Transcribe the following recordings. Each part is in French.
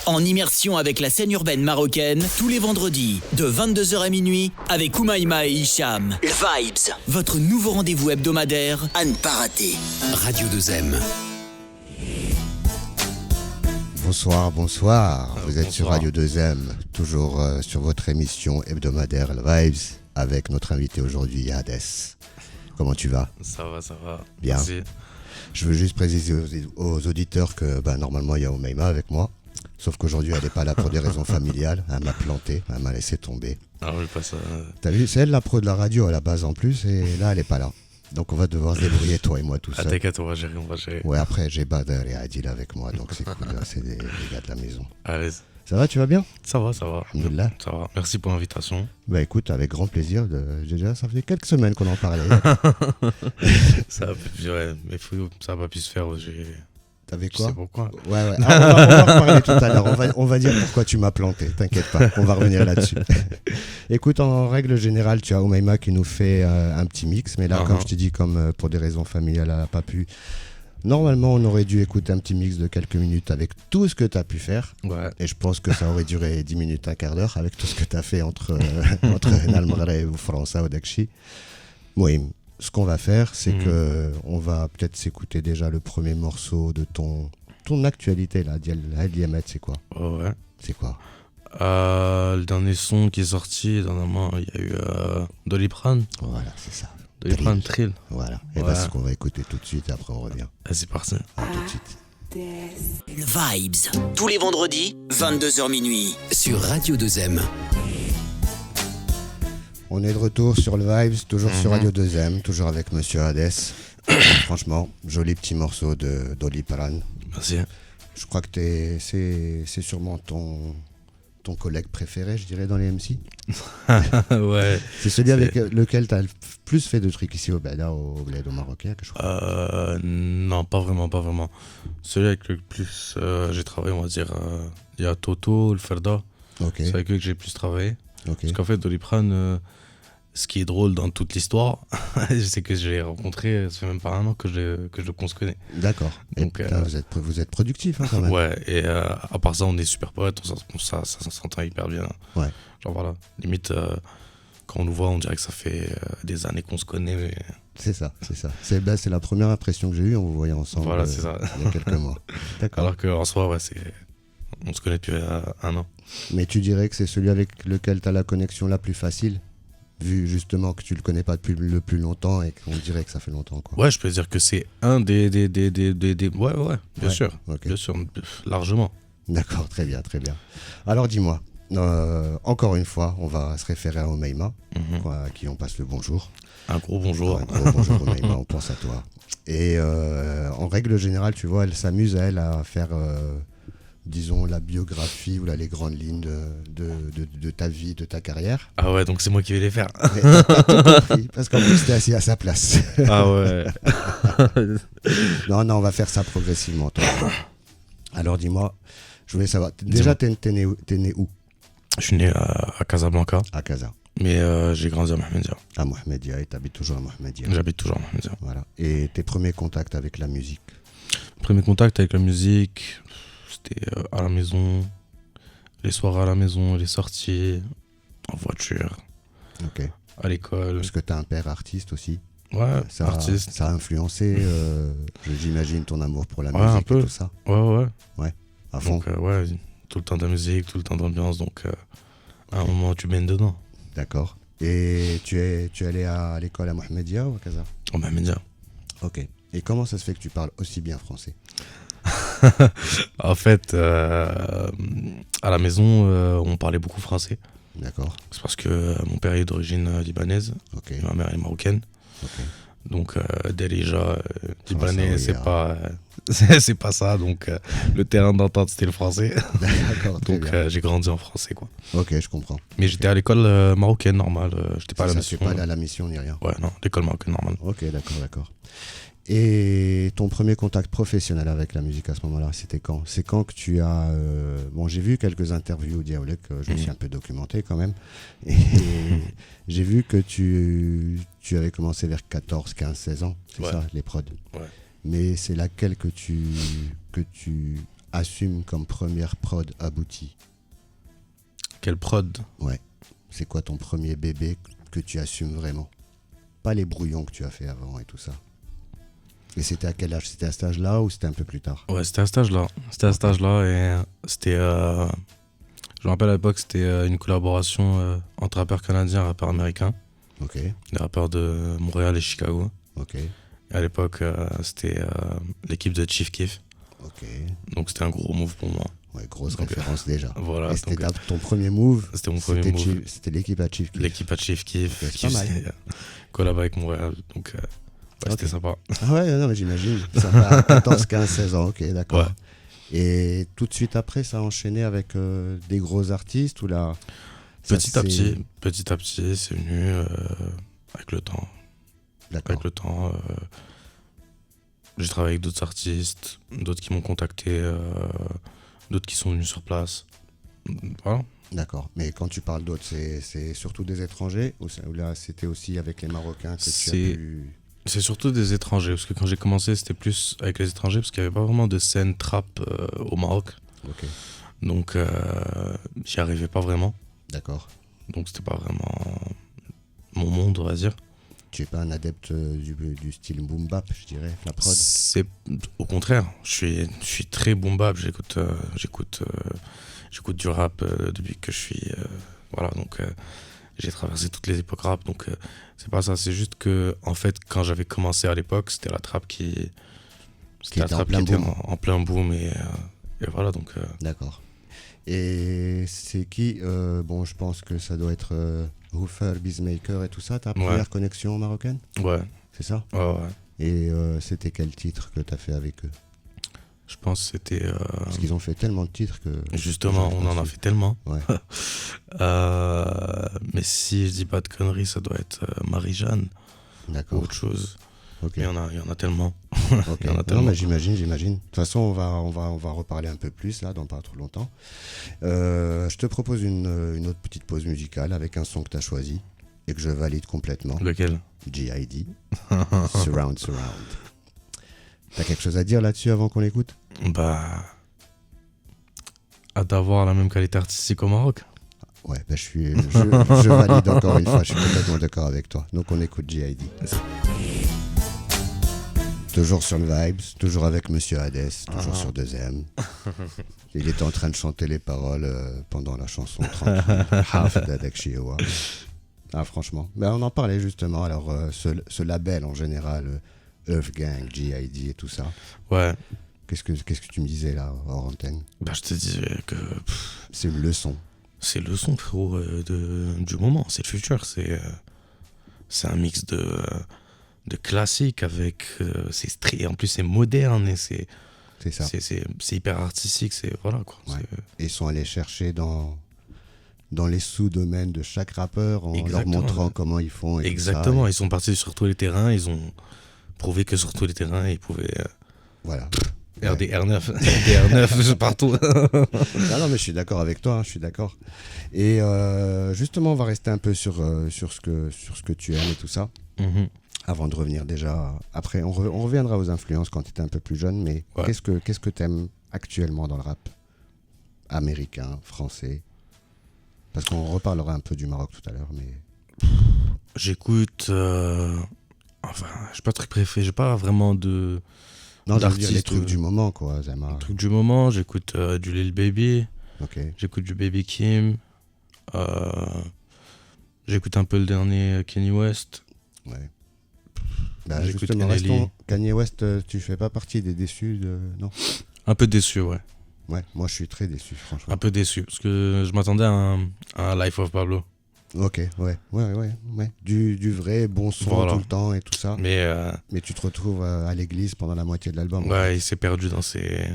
En immersion avec la scène urbaine marocaine, tous les vendredis, de 22h à minuit, avec Oumaima et Hicham. Vibes, votre nouveau rendez-vous hebdomadaire à ne pas rater. Radio 2M. Bonsoir. Vous êtes sur Radio 2M, toujours sur votre émission hebdomadaire Vibes, avec notre invité aujourd'hui, Hades. Comment tu vas ? Ça va. Bien. Merci. Je veux juste préciser aux auditeurs que normalement il y a Oumaima avec moi, sauf qu'aujourd'hui elle n'est pas là pour des raisons familiales. Elle m'a planté, elle m'a laissé tomber. Ah oui, pas ça. T'as vu, c'est elle la pro de la radio à la base en plus, et là elle n'est pas là. Donc on va devoir se débrouiller, toi et moi, tout seul. T'inquiète, on va gérer. Ouais, après j'ai Badr et Adil avec moi, donc c'est cool, c'est des gars de la maison. Allez. Ça va, tu vas bien ? Ça va. Alhamdoulilah. Ça va. Merci pour l'invitation. Bah écoute, avec grand plaisir. Déjà, ça fait quelques semaines qu'on en parlait. Ça va pas pu se faire. T'avais Je quoi ? sais pourquoi. Ouais. Alors, on va en reparler tout à l'heure. On va dire pourquoi tu m'as planté. T'inquiète pas, on va revenir là-dessus. Écoute, en règle générale, tu as Oumaima qui nous fait un petit mix. Mais là, comme je t'ai dit, comme pour des raisons familiales, elle n'a pas pu. Normalement, on aurait dû écouter un petit mix de quelques minutes avec tout ce que tu as pu faire. Ouais. Et je pense que ça aurait duré 10 minutes, un quart d'heure avec tout ce que tu as fait entre Nalmaghreb ou France ou Dakchi. Mohim, ce qu'on va faire, c'est que on va peut-être s'écouter déjà le premier morceau de ton actualité là, Diamet, c'est quoi ? Ouais. C'est quoi ? Le dernier son qui est sorti, dernièrement, il y a eu Doliprane. Voilà, c'est ça. Doliprane Trill. Voilà. Et c'est ce qu'on va écouter tout de suite, et après on revient. C'est parti. À tout de suite. Vibes, tous les vendredis, 22h minuit, sur Radio 2M. On est de retour sur le Vibes, toujours sur Radio 2M, toujours avec Monsieur Hades. Franchement, joli petit morceau de Doliprane. Merci. Je crois que c'est sûrement ton collègue préféré, je dirais, dans les MC. Ouais. C'est celui avec lequel tu as le plus fait de trucs ici au Bled au Marocain, que je crois. Non, pas vraiment. Celui avec le plus j'ai travaillé, on va dire, il y a Toto, le Ferda. Okay. C'est avec eux que j'ai plus travaillé. Okay. Parce qu'en fait, Doliprane, ce qui est drôle dans toute l'histoire, c'est que je l'ai rencontré, ça fait même pas un an qu'on se connaît. D'accord. Donc, vous êtes productif, hein, quand même. Ouais, et à part ça, on est super potes, ça s'entend hyper bien. Ouais. Genre voilà, limite, quand on nous voit, on dirait que ça fait des années qu'on se connaît. Mais... C'est ça. C'est la première impression que j'ai eue en vous voyant ensemble. Voilà, c'est ça. Il y a quelques mois. D'accord. Alors qu'en soi, ouais, on se connaît depuis un an. Mais tu dirais que c'est celui avec lequel tu as la connexion la plus facile, vu justement que tu le connais pas depuis le plus longtemps et qu'on dirait que ça fait longtemps, quoi. Ouais, je peux dire que c'est un des... Ouais, bien sûr. Okay. Bien sûr, largement. D'accord, très bien. Alors dis-moi, encore une fois, on va se référer à Oumaima, à qui on passe le bonjour. Un gros bonjour. Bonjour Oumaima, on pense à toi. Et en règle générale, tu vois, elle s'amuse à faire... disons la biographie ou les grandes lignes de ta vie, de ta carrière. Ah ouais, donc c'est moi qui vais les faire. Mais t'as tout compris, parce qu'en plus t'es assis à sa place. Ah ouais. Non, on va faire ça progressivement, toi. Alors dis-moi, je voulais savoir, déjà t'es né où ? Je suis né à Casablanca. À Casa. Mais j'ai grandi à Mohamedia. À Mohamedia, et t'habites toujours à Mohamedia. J'habite toujours à Mohamedia. Voilà. Et tes premiers contacts avec la musique ? Premier contact avec la musique... C'était à la maison, les soirées à la maison, les sorties, en voiture, à l'école. Parce que tu as un père artiste aussi. Ouais, artiste. Ça a influencé, j'imagine, ton amour pour la musique un peu. Et tout ça. Ouais, à fond. Donc, tout le temps de la musique, tout le temps d'ambiance, donc à un moment, tu baignes dedans. D'accord. Et tu es allé à l'école à Mohamedia ou à Casa ? À Mohamedia. Ok. Et comment ça se fait que tu parles aussi bien français ? En fait, à la maison, on parlait beaucoup français. D'accord. C'est parce que mon père est d'origine libanaise, et ma mère est marocaine. Donc, déjà, libanais, c'est pas ça. Donc, le terrain d'entente, c'était le français. D'accord. Donc, j'ai grandi en français, quoi. Ok, je comprends. Mais j'étais à l'école marocaine normale. J'étais pas à la mission. Tu n'étais pas à la mission ni rien. Ouais, non, l'école marocaine normale. Ok, d'accord. Et ton premier contact professionnel avec la musique à ce moment-là, c'était quand ? C'est quand que tu as... Bon, j'ai vu quelques interviews d'Yaoulek, je me suis un peu documenté quand même. Et j'ai vu que tu avais commencé vers 14, 15, 16 ans, c'est ça, les prods. Ouais. Mais c'est laquelle que tu assumes comme première prod aboutie? Quelle prod? Ouais. C'est quoi ton premier bébé que tu assumes vraiment? Pas les brouillons que tu as fait avant et tout ça. Et c'était à quel âge? C'était à cet âge-là ou c'était un peu plus tard? Ouais, c'était à cet âge-là. C'était à cet âge-là et c'était... je me rappelle à l'époque, c'était une collaboration entre rappeurs canadiens et rappeurs américains. Ok. Les rappeurs de Montréal et Chicago. Ok. Et à l'époque, c'était l'équipe de Chief Keef. Ok. Donc c'était un gros move pour moi. Ouais, grosse référence déjà. Voilà. Et c'était ton premier move? C'était mon premier move. C'était l'équipe à Chief Keef. L'équipe à Chief Keef. Okay, c'est pas mal. Collab avec Montréal. Donc ouais, c'était sympa. Ah ouais, non, mais j'imagine. Sympa à 14, 15, 16 ans. Ok, d'accord. Ouais. Et tout de suite après, ça a enchaîné avec des gros artistes ou là? Petit à petit, c'est venu avec le temps. D'accord. Avec le temps, j'ai travaillé avec d'autres artistes, d'autres qui m'ont contacté, d'autres qui sont venus sur place. Voilà. D'accord. Mais quand tu parles d'autres, c'est surtout des étrangers ou là, c'était aussi avec les Marocains que tu as pu... C'est surtout des étrangers, parce que quand j'ai commencé, c'était plus avec les étrangers, parce qu'il n'y avait pas vraiment de scène trap au Maroc. Ok. Donc, j'y arrivais pas vraiment. D'accord. Donc, c'était pas vraiment mon monde, on va dire. Tu n'es pas un adepte du style boom bap, je dirais, la prod? C'est au contraire, je suis très boom bap, j'écoute du rap depuis que je suis... voilà, donc j'ai traversé toutes les époques rap, donc c'est pas ça, c'est juste que, en fait, quand j'avais commencé à l'époque, c'était la trappe qui était en plein boom, et voilà, donc... D'accord. Et c'est qui bon, je pense que ça doit être Hoofer, Beezmaker et tout ça, ta première connexion marocaine? Ouais. C'est ça? Ouais. Et c'était quel titre que tu as fait avec eux? Je pense que c'était... Parce qu'ils ont fait tellement de titres que... Justement, on en a fait tellement. Ouais. Mais si je dis pas de conneries, ça doit être Marie-Jeanne. D'accord. Ou autre chose. Okay. Mais il y en a tellement. Okay. Non, mais j'imagine. De toute façon, on va reparler un peu plus là, dans pas trop longtemps. Je te propose une autre petite pause musicale avec un son que tu as choisi et que je valide complètement. Lequel? G.I.D. Surround. T'as quelque chose à dire là-dessus avant qu'on l'écoute? Bah, à d'avoir la même qualité artistique au Maroc. Ouais, bah je valide encore une fois, je suis complètement d'accord avec toi. Donc on écoute G.I.D. Toujours sur le Vibes, toujours avec Monsieur Hades, toujours sur 2M. Il était en train de chanter les paroles pendant la chanson tranquille, Half d'Adek Chiewa. Ah franchement, ben, on en parlait justement, alors ce label en général, Earth Gang, G.I.D. et tout ça. Ouais. Qu'est-ce que tu me disais là, hors antenne? Bah je te disais que... c'est une leçon. C'est le son, frérot, du moment, c'est le futur, c'est un mix de classique avec... en plus c'est moderne et c'est ça. C'est hyper artistique, c'est... Voilà quoi. Ouais. Et ils sont allés chercher dans les sous-domaines de chaque rappeur en leur montrant comment ils font. Et exactement, ils sont partis sur tous les terrains, ils ont prouvé que sur tous les terrains, ils pouvaient... voilà. Des R9 partout. Non, mais je suis d'accord avec toi, je suis d'accord. Et justement, on va rester un peu sur ce que tu aimes et tout ça. Mm-hmm. Avant de revenir déjà... Après, on reviendra aux influences quand tu étais un peu plus jeune, mais qu'est-ce que tu aimes actuellement dans le rap? Américain, français? Parce qu'on reparlera un peu du Maroc tout à l'heure, mais... J'écoute... Enfin, j'ai pas de truc préféré, j'ai pas vraiment de... Non, je veux dire les trucs du moment, quoi, Zama. Les trucs du moment, j'écoute du Lil Baby, j'écoute du Baby Kim, j'écoute un peu le dernier Kanye West. Ouais. Bah, justement, Kanye West, tu fais pas partie des déçus, non? Un peu déçu, ouais. Ouais, moi je suis très déçu, franchement. Un peu déçu, parce que je m'attendais à un Life of Pablo. Ok, ouais. Du vrai bon son tout le temps et tout ça. Mais tu te retrouves à l'église pendant la moitié de l'album. Ouais, il s'est perdu dans ses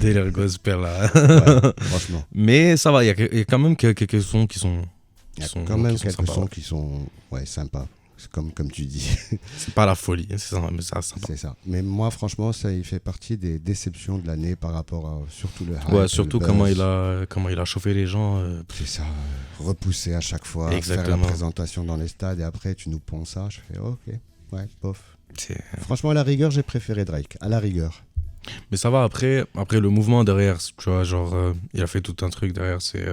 délires gospel là. Ouais, franchement. Mais ça va, il y a quand même quelques sons qui sont... Il y a quand même quelques sons qui sont sympas. Comme tu dis. C'est pas la folie, c'est ça, mais ça sympa. C'est ça. Mais moi, franchement, ça il fait partie des déceptions de l'année par rapport à surtout le hype. Ouais, surtout comment il a chauffé les gens. C'est ça, repousser à chaque fois, faire la présentation dans les stades et après tu nous ponds ça. Je fais ok, ouais, bof. Franchement, à la rigueur, j'ai préféré Drake. À la rigueur. Mais ça va, après le mouvement derrière, tu vois, genre, il a fait tout un truc derrière, c'est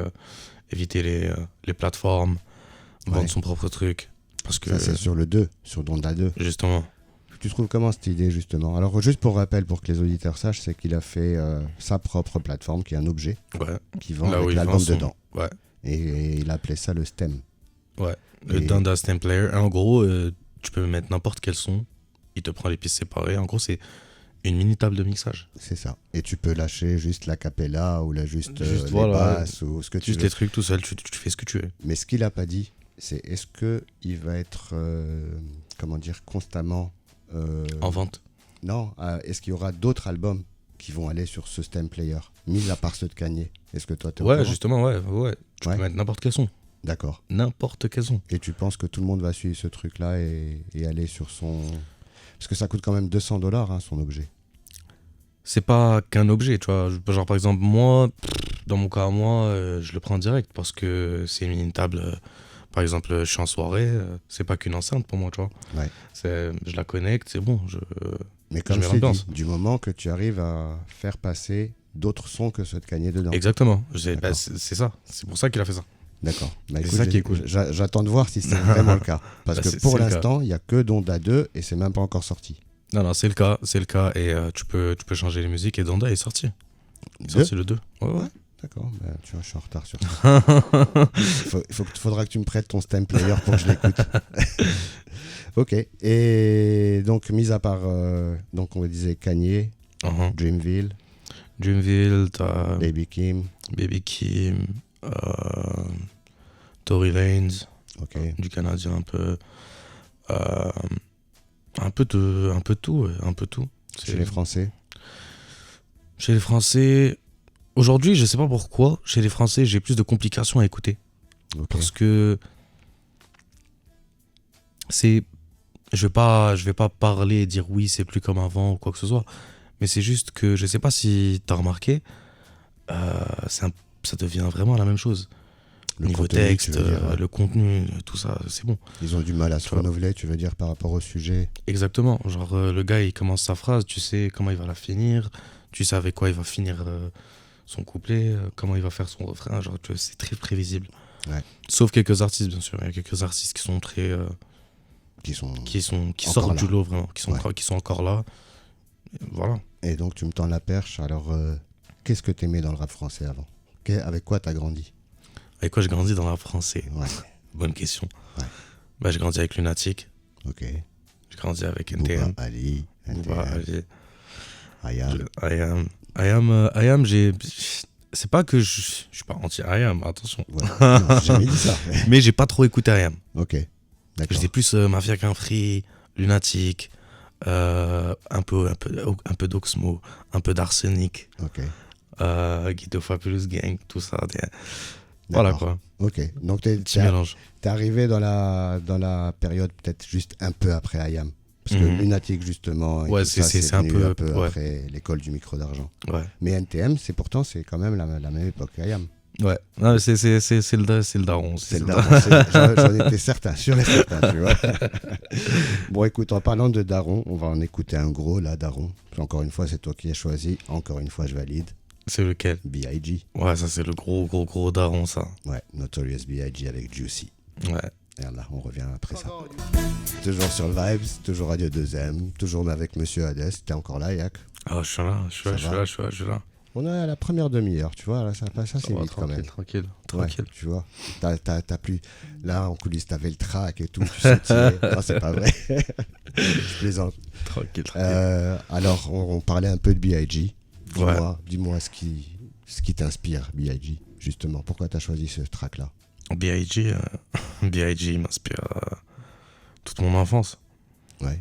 éviter les plateformes, vendre son propre truc. Parce que, ça, c'est sur le 2, sur Donda 2. Justement. Tu trouves comment cette idée, justement? Alors, juste pour rappel, pour que les auditeurs sachent, c'est qu'il a fait sa propre plateforme, qui est un objet, qui vend avec l'album dedans. Ouais. Et il appelait ça le stem. Ouais, le Donda Stem Player. En gros, tu peux mettre n'importe quel son, il te prend les pistes séparées. En gros, c'est une mini table de mixage. C'est ça. Et tu peux lâcher juste la cappella ou juste les basses ou ce que tu veux. Juste les trucs tout seul, tu fais ce que tu veux. Mais ce qu'il n'a pas dit, c'est est-ce qu'il va être, constamment... en vente? Non, est-ce qu'il y aura d'autres albums qui vont aller sur ce stem player, mis à part ceux de Kanye? Est-ce que toi, t'es au courant? Justement, ouais. Tu peux mettre n'importe quel son. D'accord. N'importe quel son. Et tu penses que tout le monde va suivre ce truc-là et aller sur son... Parce que ça coûte quand même $200, son objet. C'est pas qu'un objet, tu vois. Genre, par exemple, moi, dans mon cas, je le prends direct parce que c'est une table... par exemple, je suis en soirée, c'est pas qu'une enceinte pour moi, tu vois. Ouais. Je la connecte, c'est bon. Mais comme je t'ai dit, du moment que tu arrives à faire passer d'autres sons que ceux de Kanye dedans. Exactement. C'est ça. C'est pour ça qu'il a fait ça. D'accord. Bah, c'est ça qui est cool. J'attends de voir si c'est vraiment le cas. Parce que pour l'instant, il n'y a que Donda 2 et c'est même pas encore sorti. Non, c'est le cas. Et tu peux changer les musiques et Donda est sorti. Il est sorti le 2. Ouais. D'accord, tu vois, je suis en retard sur ça. Il faudra que tu me prêtes ton stem player pour que je l'écoute. Ok, et donc, mis à part, donc on disait Kanye, Dreamville, t'as Baby Kim, Tory Lanez, okay. Du Canadien un peu. Un peu tout. Chez les Français? Chez les Français... Aujourd'hui, je sais pas pourquoi, chez les Français, j'ai plus de complications à écouter. Okay. Parce que je vais pas parler et dire oui, c'est plus comme avant ou quoi que ce soit. Mais c'est juste que je sais pas si t'as remarqué, ça devient vraiment la même chose. Le niveau contenu, texte, le contenu, tout ça, c'est bon. Ils ont du mal à se renouveler, tu veux dire, par rapport au sujet? Exactement. Genre, le gars, il commence sa phrase, tu sais comment il va la finir, tu sais avec quoi il va finir son couplet, comment il va faire son refrain, genre c'est très prévisible. Ouais. Sauf quelques artistes, bien sûr. Il y a quelques artistes qui sont très... qui sortent du lot, vraiment. Qui sont encore là. Et voilà. Et donc, tu me tends la perche. Alors, qu'est-ce que t'aimais dans le rap français avant? Avec quoi t'as grandi? Avec quoi j'ai grandi dans le rap français? Ouais. Bonne question. Ouais. J'ai grandi avec Lunatic. Ok. J'ai grandi avec NTM. Booba Ali. IAM, c'est pas que je suis pas anti-IAM, attention. Ouais, non, j'ai jamais dit ça. Mais j'ai pas trop écouté IAM. Ok, d'accord. J'étais plus Mafia qu'un Free, Lunatic, un peu d'Oxmo, un peu d'Arsenic, Ghetto Fabulous Gang, tout ça. Voilà quoi. Ok, donc t'es arrivé dans la période peut-être juste un peu après IAM. Parce que Lunatic, justement, c'est un peu après l'école du micro d'argent. Ouais. Mais NTM, c'est quand même la même époque qu'IAM. Ouais, non, c'est le daron. C'est le daron, j'en étais certain, sûr et certain, tu vois. Bon, écoute, en parlant de daron, on va en écouter un gros, là, daron. Encore une fois, c'est toi qui as choisi. Encore une fois, je valide. C'est lequel? B.I.G. Ouais, ça, c'est le gros daron, ça. Ouais, Notorious B.I.G. avec Juicy. Ouais. Et là, on revient après ça. Toujours sur Vibes, toujours Radio 2M, toujours avec Monsieur Hades. T'es encore là, Yak? Ah, je suis là. On est à la première demi-heure, tu vois, là, ça passe assez vite quand même. Tranquille. Ouais, tu vois, t'as plus... Là, en coulisses, t'avais le track et tout, tu sautillais. Non, c'est pas vrai. Je plaisante. Tranquille. Alors, on parlait un peu de B.I.G. Dis-moi ce qui t'inspire, B.I.G., justement. Pourquoi t'as choisi ce track-là? B.I.G. m'inspire toute mon enfance. Ouais.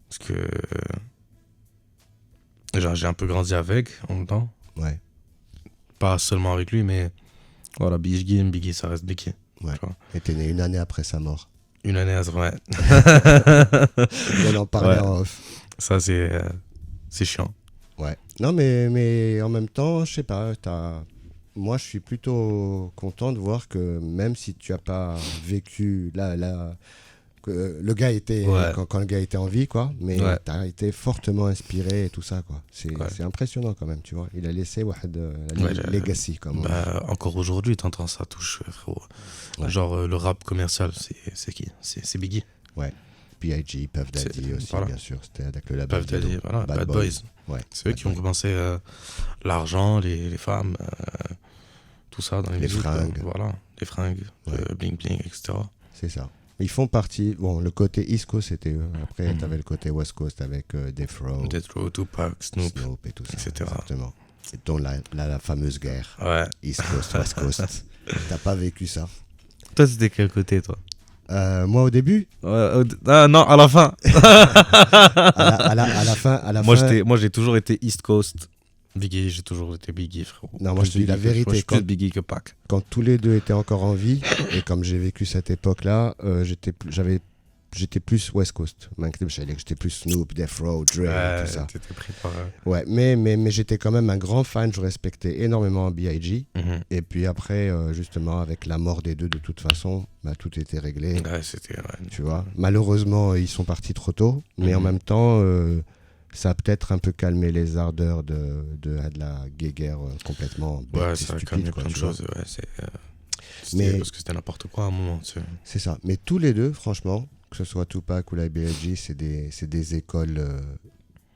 Parce que j'ai un peu grandi en même temps. Ouais. Pas seulement avec lui, mais voilà, Biggie, ça reste Biggie. Ouais. Et t'es né une année après sa mort. Une année après, ouais. On en parlait en off. Ça, c'est chiant. Ouais. Non, mais en même temps, je sais pas, moi, je suis plutôt content de voir que même si tu n'as pas vécu le gars était quand le gars était en vie, quoi. Mais t'as été fortement inspiré et tout ça, quoi. C'est impressionnant quand même, tu vois. Il a laissé la legacy, comme encore aujourd'hui, t'entends ça touche, frérot. Genre le rap commercial, c'est qui? C'est Biggie. Ouais. P.I.G., Puff Daddy aussi, bien sûr. C'était avec le label. Puff Daddy, voilà, Bad Boys. Ouais. C'est eux qui ont commencé l'argent, les femmes, tout ça dans les fringues. Voilà, les fringues, bling bling, etc. C'est ça. Ils font partie. Bon, le côté East Coast, c'était eux. Après, t'avais le côté West Coast avec Death Row, Tupac, Snoop et tout ça. etc. Exactement. Et dont la fameuse guerre. Ouais. East Coast, West Coast. T'as pas vécu ça? Toi, c'était quel côté, toi? Moi, au début? Non, à la fin. à la fin. Moi, j'ai toujours été East Coast. Biggie, j'ai toujours été Biggie, frérot. Non, moi je te dis la vérité. Moi, je suis plus Biggie que Pac. Quand tous les deux étaient encore en vie, et comme j'ai vécu cette époque-là, j'étais plus West Coast. J'étais plus Snoop, Death Row, Dre, tout ça. T'étais pris par... Ouais, mais j'étais quand même un grand fan. Je respectais énormément B.I.G. Et puis après, justement, avec la mort des deux, de toute façon, tout était réglé. Ouais, c'était... Tu vois. Malheureusement, ils sont partis trop tôt, mais en même temps... ça a peut-être un peu calmé les ardeurs de la guéguerre complètement bête et ça a stupide, calmé quoi, plein de choses. Parce que c'était n'importe quoi à un moment. C'est ça. Mais tous les deux, franchement, que ce soit Tupac ou la B.I.G., c'est des écoles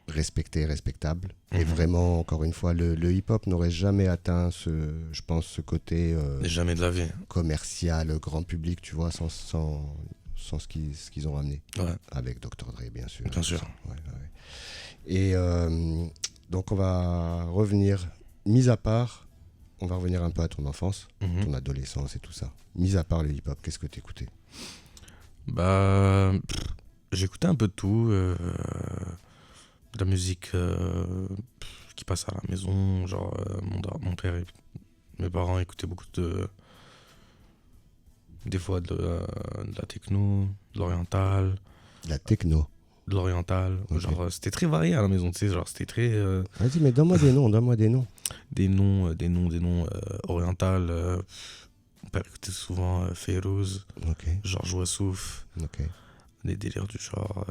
respectées et respectables. Et vraiment, encore une fois, le hip-hop n'aurait jamais atteint je pense, ce côté jamais de la vie. Commercial, grand public, tu vois, sans ce qu'ils ont ramené. Ouais. Avec Dr. Dre, bien sûr. Bien sûr. Ouais. Et donc on va revenir, mis à part, on va revenir un peu à ton enfance, ton adolescence et tout ça. Mis à part le hip-hop, qu'est-ce que t'écoutais? J'écoutais un peu de tout, de la musique qui passe à la maison, genre mon père, mes parents écoutaient beaucoup des fois de la techno, de l'oriental. La techno? De l'oriental, genre c'était très varié à la maison, tu sais, genre c'était très... Vas-y, mais donne-moi des noms. Des noms oriental. Mon père écoutait souvent Fayrouz, Georges Wassouf, des délires du genre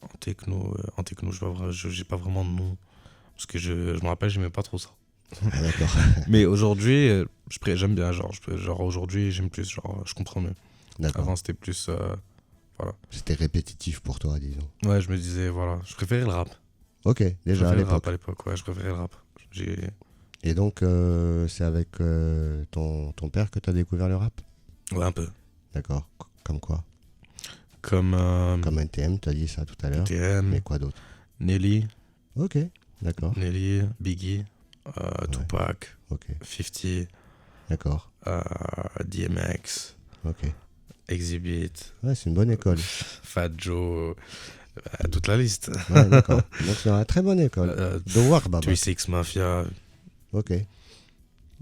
en techno, j'ai pas vraiment de nom, parce que je me rappelle, j'aimais pas trop ça. Ah, d'accord. Mais aujourd'hui, j'aime bien, genre aujourd'hui j'aime plus, genre je comprends mieux. D'accord. Avant c'était plus... Voilà. C'était répétitif pour toi, disons. Ouais, je me disais, voilà, je préférais le rap. Ok, déjà à l'époque. À l'époque, ouais, je préférais le rap. Et donc, c'est avec ton père que tu as découvert le rap? Ouais, un peu. D'accord. Comme quoi? Comme NTM, tu as dit ça tout à l'heure. NTM. Mais quoi d'autre? Nelly. Ok, d'accord. Nelly, Biggie, Tupac, 50. D'accord. DMX. Ok. Exhibit. Ouais, c'est une bonne école. Fat Joe, toute la liste. Ouais, d'accord. Donc c'est une très bonne école. De Warba. 36 Mafia. Ok.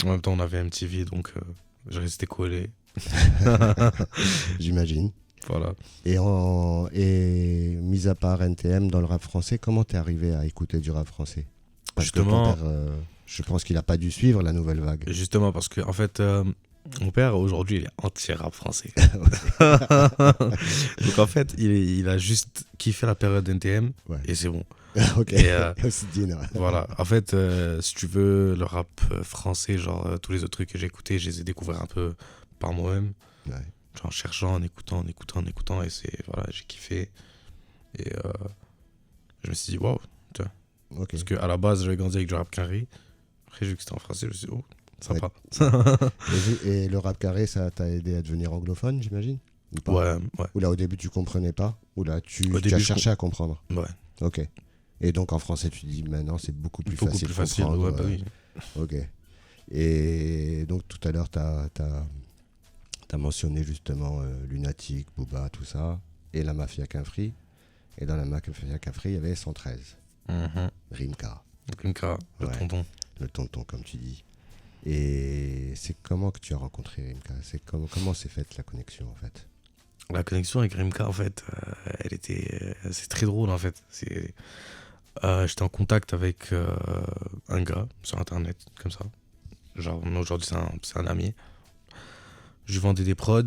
En même temps, on avait MTV, donc je restais collé. J'imagine. Voilà. Et mis à part NTM dans le rap français, comment t'es arrivé à écouter du rap français? Parce justement, que ton père, je pense qu'il a pas dû suivre la nouvelle vague. Justement, parce que en fait, mon père aujourd'hui, il est anti-rap français. Donc en fait, il a juste kiffé la période NTM et c'est bon. Ok. Et, voilà. En fait, si tu veux, le rap français, genre tous les autres trucs que j'ai écoutés, je les ai découverts un peu par moi-même. Ouais. Genre, en cherchant, en écoutant, et voilà, j'ai kiffé. Et je me suis dit, waouh, tiens. Okay. Parce qu'à la base, j'avais grandi avec du rap carré. Après, j'ai vu que c'était en français, je me suis dit, oh, sympa. Et le rap carré, ça t'a aidé à devenir anglophone, j'imagine? Ouais. Ou là, au début, tu comprenais pas? Ou là, tu as cherché à comprendre? Ouais. Ok. Et donc, en français, tu te dis, maintenant, c'est beaucoup plus facile. Beaucoup plus facile, ouais, bah oui. Ok. Et donc, tout à l'heure, t'as mentionné justement Lunatic, Booba, tout ça, et la Mafia Kinfry. Et dans la Mafia Kinfry, il y avait 113. Rimka, le tonton. Le tonton, comme tu dis. Et c'est comment que tu as rencontré Rimka? Comment s'est faite la connexion, en fait? La connexion avec Rimka, en fait, c'est très drôle, en fait. J'étais en contact avec un gars sur Internet, comme ça. Genre, aujourd'hui, c'est un ami. Je lui vendais des prods.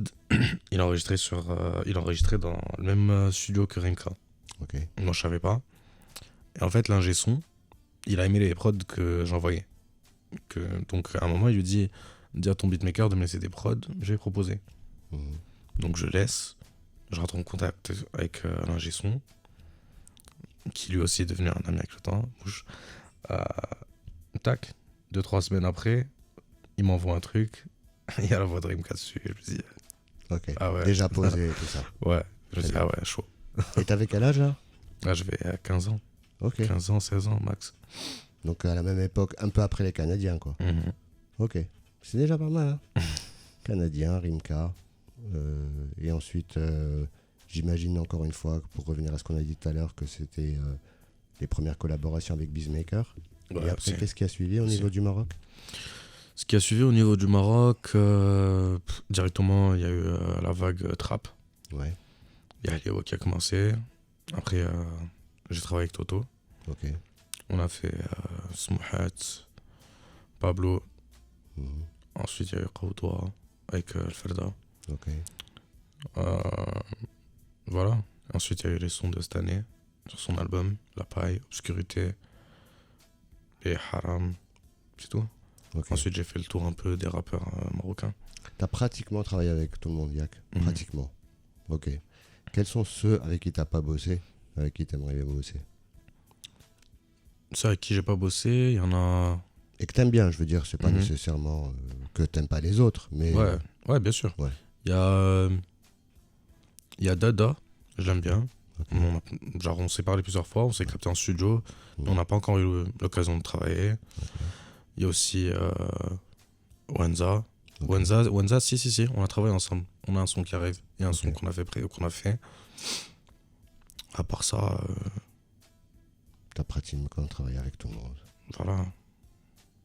Il enregistrait dans le même studio que Rimka. Ok. Moi, je savais pas. Et en fait, l'ingé son, il a aimé les prods que j'envoyais. Donc, à un moment, il lui dit à ton beatmaker de me laisser des prods, je vais proposer. Donc, je laisse. Je rentre en contact avec l'ingé son, qui lui aussi est devenu un ami avec le temps. Tac, 2-3 semaines après, il m'envoie un truc. Il y a la voix de Rimka dessus. Je me dis, ok. Ah ouais. Déjà posé et tout ça. Ouais. Je me dis, ah ouais, chaud. Et t'avais quel âge là? Là, je vais à 15 ans. Ok. 15 ans, 16 ans max. Donc à la même époque, un peu après les Canadiens, quoi. Ok. C'est déjà pas mal, hein. Canadiens, Rimka. Et ensuite, j'imagine encore une fois, pour revenir à ce qu'on a dit tout à l'heure, que c'était les premières collaborations avec Beastmaker. Ouais, et après, qu'est-ce qui a suivi au niveau du Maroc? Ce qui a suivi au niveau du Maroc, directement, il y a eu la vague trap. Ouais. Il y a Léo qui a commencé. Après, j'ai travaillé avec Toto. Ok. On a fait Smouhat, Pablo. Ensuite, il y a eu Kawtoua avec El Ferda. Ok. Voilà. Ensuite, il y a eu les sons de cette année sur son album, La Paille, Obscurité et Haram. C'est tout. Okay. Ensuite, j'ai fait le tour un peu des rappeurs marocains. T'as pratiquement travaillé avec tout le monde, Yak. Pratiquement. Ok. Quels sont ceux avec qui t'as pas bossé, avec qui t'aimerais bien bosser? Ceux avec qui j'ai pas bossé, il y en a... Et que t'aimes bien, je veux dire, c'est pas nécessairement que t'aimes pas les autres, mais... Ouais, bien sûr. Ouais. Il y a Dada, j'aime bien. Okay. On s'est parlé plusieurs fois, on s'est capté en studio, mais on n'a pas encore eu l'occasion de travailler. Il y a aussi Wenza. Wenza, si, on a travaillé ensemble. On a un son qui arrive. Il y a un son qu'on a fait. À part ça... T'as pratiquement travaillé avec tout le monde. Voilà.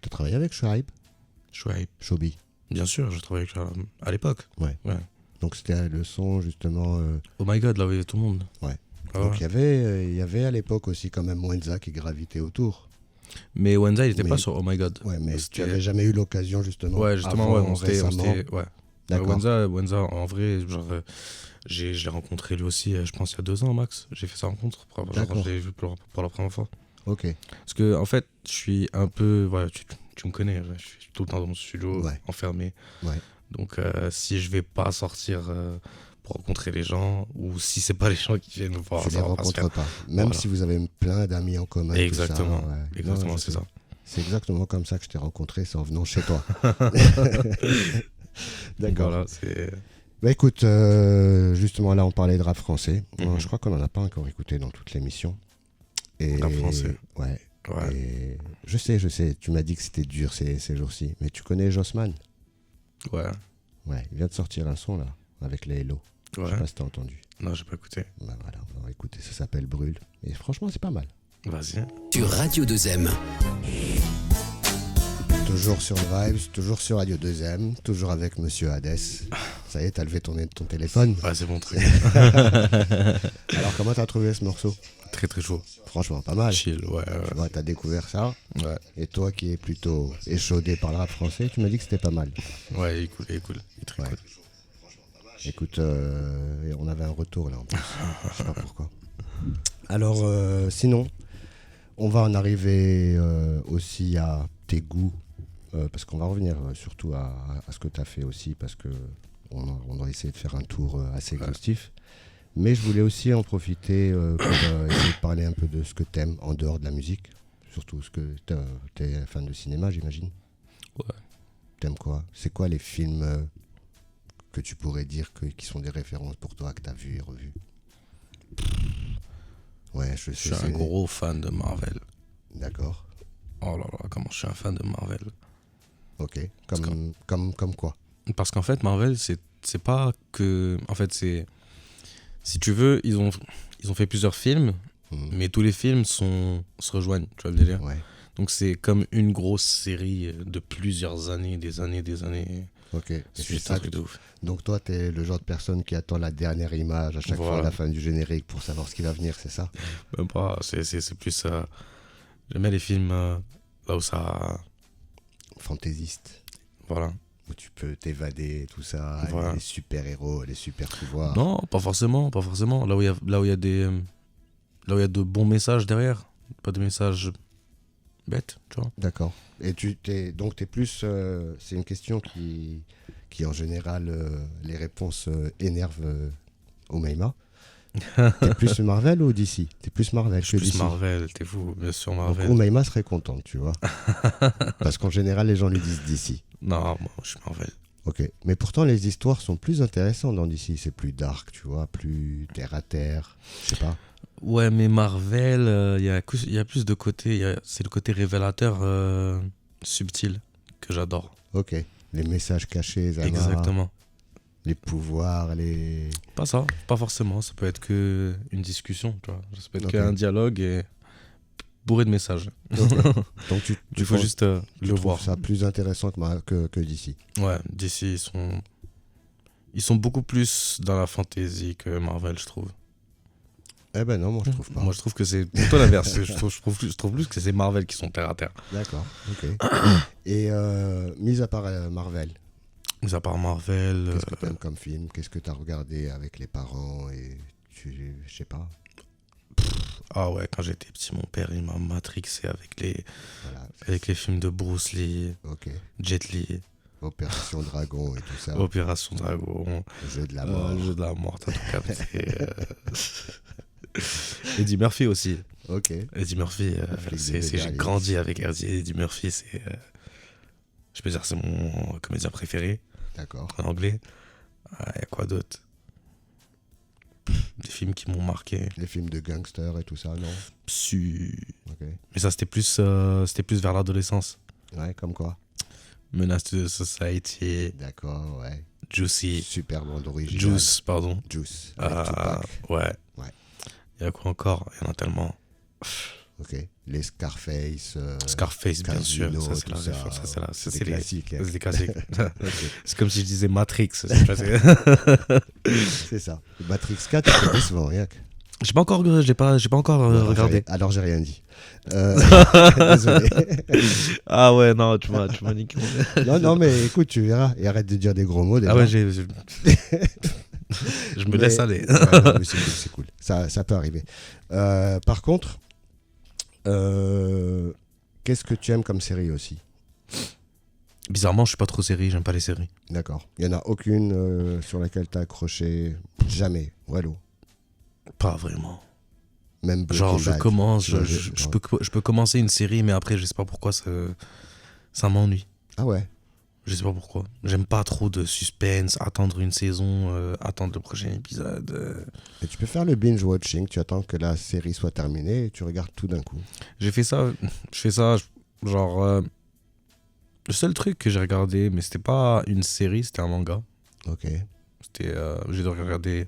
T'as travaillé avec Shuaib? Shobi. Bien sûr, j'ai travaillé avec à l'époque. Ouais. Donc c'était le son justement... Oh my god, là, il y avait tout le monde. Ouais. Donc il y avait à l'époque aussi quand même Wenza qui gravitait autour. Mais Wenza, il n'était pas sur Oh My God. Ouais, mais tu n'avais jamais eu l'occasion justement. Ouais, justement, on s'était. Ouais. D'accord. Wenza, en vrai, genre, je l'ai rencontré lui aussi, je pense, il y a 2 ans max. J'ai fait sa rencontre. Genre, je l'ai vu pour la première fois. Ok. Parce que, en fait, je suis un peu. Voilà, tu me connais, je suis tout le temps dans mon studio, enfermé. Ouais. Donc, si je vais pas sortir. Pour rencontrer les gens, ou si c'est pas les gens qui viennent nous voir, tu les rencontres pas. Même si vous avez plein d'amis en commun. Exactement, tout ça, exactement, c'est ça. C'est exactement comme ça que je t'ai rencontré, c'est en venant chez toi. D'accord. Voilà, c'est... Bah écoute, justement là on parlait de rap français. Je crois qu'on en a pas encore écouté dans toute l'émission. Rap français. Ouais. Et je sais, tu m'as dit que c'était dur ces jours-ci. Mais tu connais Jossman? Ouais. Ouais, il vient de sortir un son là, avec les Hello. Ouais. Je sais pas si t'as entendu. Non, j'ai pas écouté. Bah voilà, on va écouter, ça s'appelle Brûle. Et franchement, c'est pas mal. Vas-y. Sur Radio 2M. Toujours sur Vibes, toujours sur Radio 2M, toujours avec Monsieur Hades. Ça y est, t'as levé ton téléphone. Ouais, c'est bon truc. Alors, comment t'as trouvé ce morceau? Très très chaud. Franchement, pas mal. Chill, ouais. Tu vois, t'as découvert ça. Ouais. Et toi qui es plutôt échaudé par le rap français, tu m'as dit que c'était pas mal. Ouais, il est cool. Il est très cool. Écoute, on avait un retour là en plus. Je sais pas pourquoi. Alors, sinon, on va en arriver aussi à tes goûts. Parce qu'on va revenir surtout à ce que tu as fait aussi, parce qu'on doit essayer de faire un tour assez exhaustif. Mais je voulais aussi en profiter pour essayer de parler un peu de ce que tu aimes en dehors de la musique. Surtout ce que tu es fan de cinéma, j'imagine. Ouais. T'aimes quoi? C'est quoi les films que tu pourrais dire qui sont des références pour toi, que tu as vu et revu? Ouais, je suis un gros fan de Marvel. D'accord. Oh là là, comment je suis un fan de Marvel. Ok, comme quoi? Parce qu'en fait, Marvel, c'est pas que... En fait, c'est... Si tu veux, ils ont fait plusieurs films, mais tous les films se rejoignent, tu vois le délire? Ouais. Donc c'est comme une grosse série de plusieurs années, des années. Ok. C'est juste un truc de ouf. Donc toi, t'es le genre de personne qui attend la dernière image à chaque fois à la fin du générique pour savoir ce qui va venir, c'est ça? Même pas, c'est plus... J'aime bien les films là où ça... Fantaisiste. Voilà. où tu peux t'évader, tout ça, les super-héros, les super-pouvoirs. Non, pas forcément. Là où il y a de bons messages derrière, pas de messages bêtes, tu vois. D'accord. Et donc t'es plus... c'est une question qui en général, les réponses énervent Oumaima. T'es plus Marvel ou DC? T'es plus Marvel que DC? Je suis plus Marvel, t'es fou, bien sûr Marvel. Donc Oumaima serait contente, tu vois. Parce qu'en général, les gens lui disent DC. Non, moi je suis Marvel. Ok, mais pourtant les histoires sont plus intéressantes dans DC. C'est plus dark, tu vois, plus terre à terre, je sais pas. Ouais, mais Marvel, il y a plus de côté, c'est le côté révélateur subtil que j'adore. Ok, les messages cachés, Zama. Exactement. Les pouvoirs, les... Pas ça, pas forcément. Ça peut être que une discussion, tu vois. Ça peut être qu'un dialogue et bourré de messages. Okay. Donc il faut juste le voir. Ça plus intéressant que DC. Ouais, DC, ils sont beaucoup plus dans la fantasy que Marvel, je trouve. Eh ben non, moi je trouve pas. Moi je trouve que c'est plutôt l'inverse. je trouve plus que c'est Marvel qui sont terre à terre. D'accord, ok. Et mis à part Marvel, mis à part Marvel... Qu'est-ce que t'aimes comme film? Qu'est-ce que t'as regardé avec les parents et je sais pas. Ah ouais, quand j'étais petit, mon père il m'a matrixé avec les films de Bruce Lee, Jet Li. Opération Dragon et tout ça. Opération Dragon. Jeu de la mort. Jeu de la mort, t'as tout capté. Eddie Murphy aussi. Ok. Eddie Murphy, j'ai grandi avec Eddie Murphy, je peux dire c'est mon comédien préféré. D'accord. En anglais. Il y a quoi d'autre? Des films qui m'ont marqué. Les films de gangsters et tout ça, non? Okay. Mais ça, c'était plus vers l'adolescence. Ouais, comme quoi? Menace to Society. D'accord, ouais. Juicy. Super bande originale. Juice, pardon. Juice. Ouais. Il y a quoi encore? Il y en a tellement. Ok. Les Scarface. Scarface, bien sûr. Ça, c'est des classiques. C'est des classiques. C'est comme si je disais Matrix. C'est ça. Matrix 4, c'est décevant, rien que. J'ai pas encore regardé. Alors j'ai rien dit. Désolé. Ah ouais, non, tu m'as niqué. Non, mais écoute, tu verras. Et arrête de dire des gros mots déjà. Ah ouais, je me laisse aller. Ouais, mais c'est cool. Ça peut arriver. Par contre, qu'est-ce que tu aimes comme série aussi? Bizarrement, je suis pas trop série, j'aime pas les séries. D'accord. Il y en a aucune sur laquelle t'as accroché? Jamais. Wallo. Pas vraiment. Même genre je commence, je peux commencer une série, mais après je sais pas pourquoi ça m'ennuie. Ah ouais. Je sais pas pourquoi. J'aime pas trop de suspense, attendre une saison, attendre le prochain épisode. Et tu peux faire le binge watching, tu attends que la série soit terminée et tu regardes tout d'un coup. Je fais ça genre le seul truc que j'ai regardé, mais c'était pas une série, c'était un manga. Ok. C'était j'ai dû regarder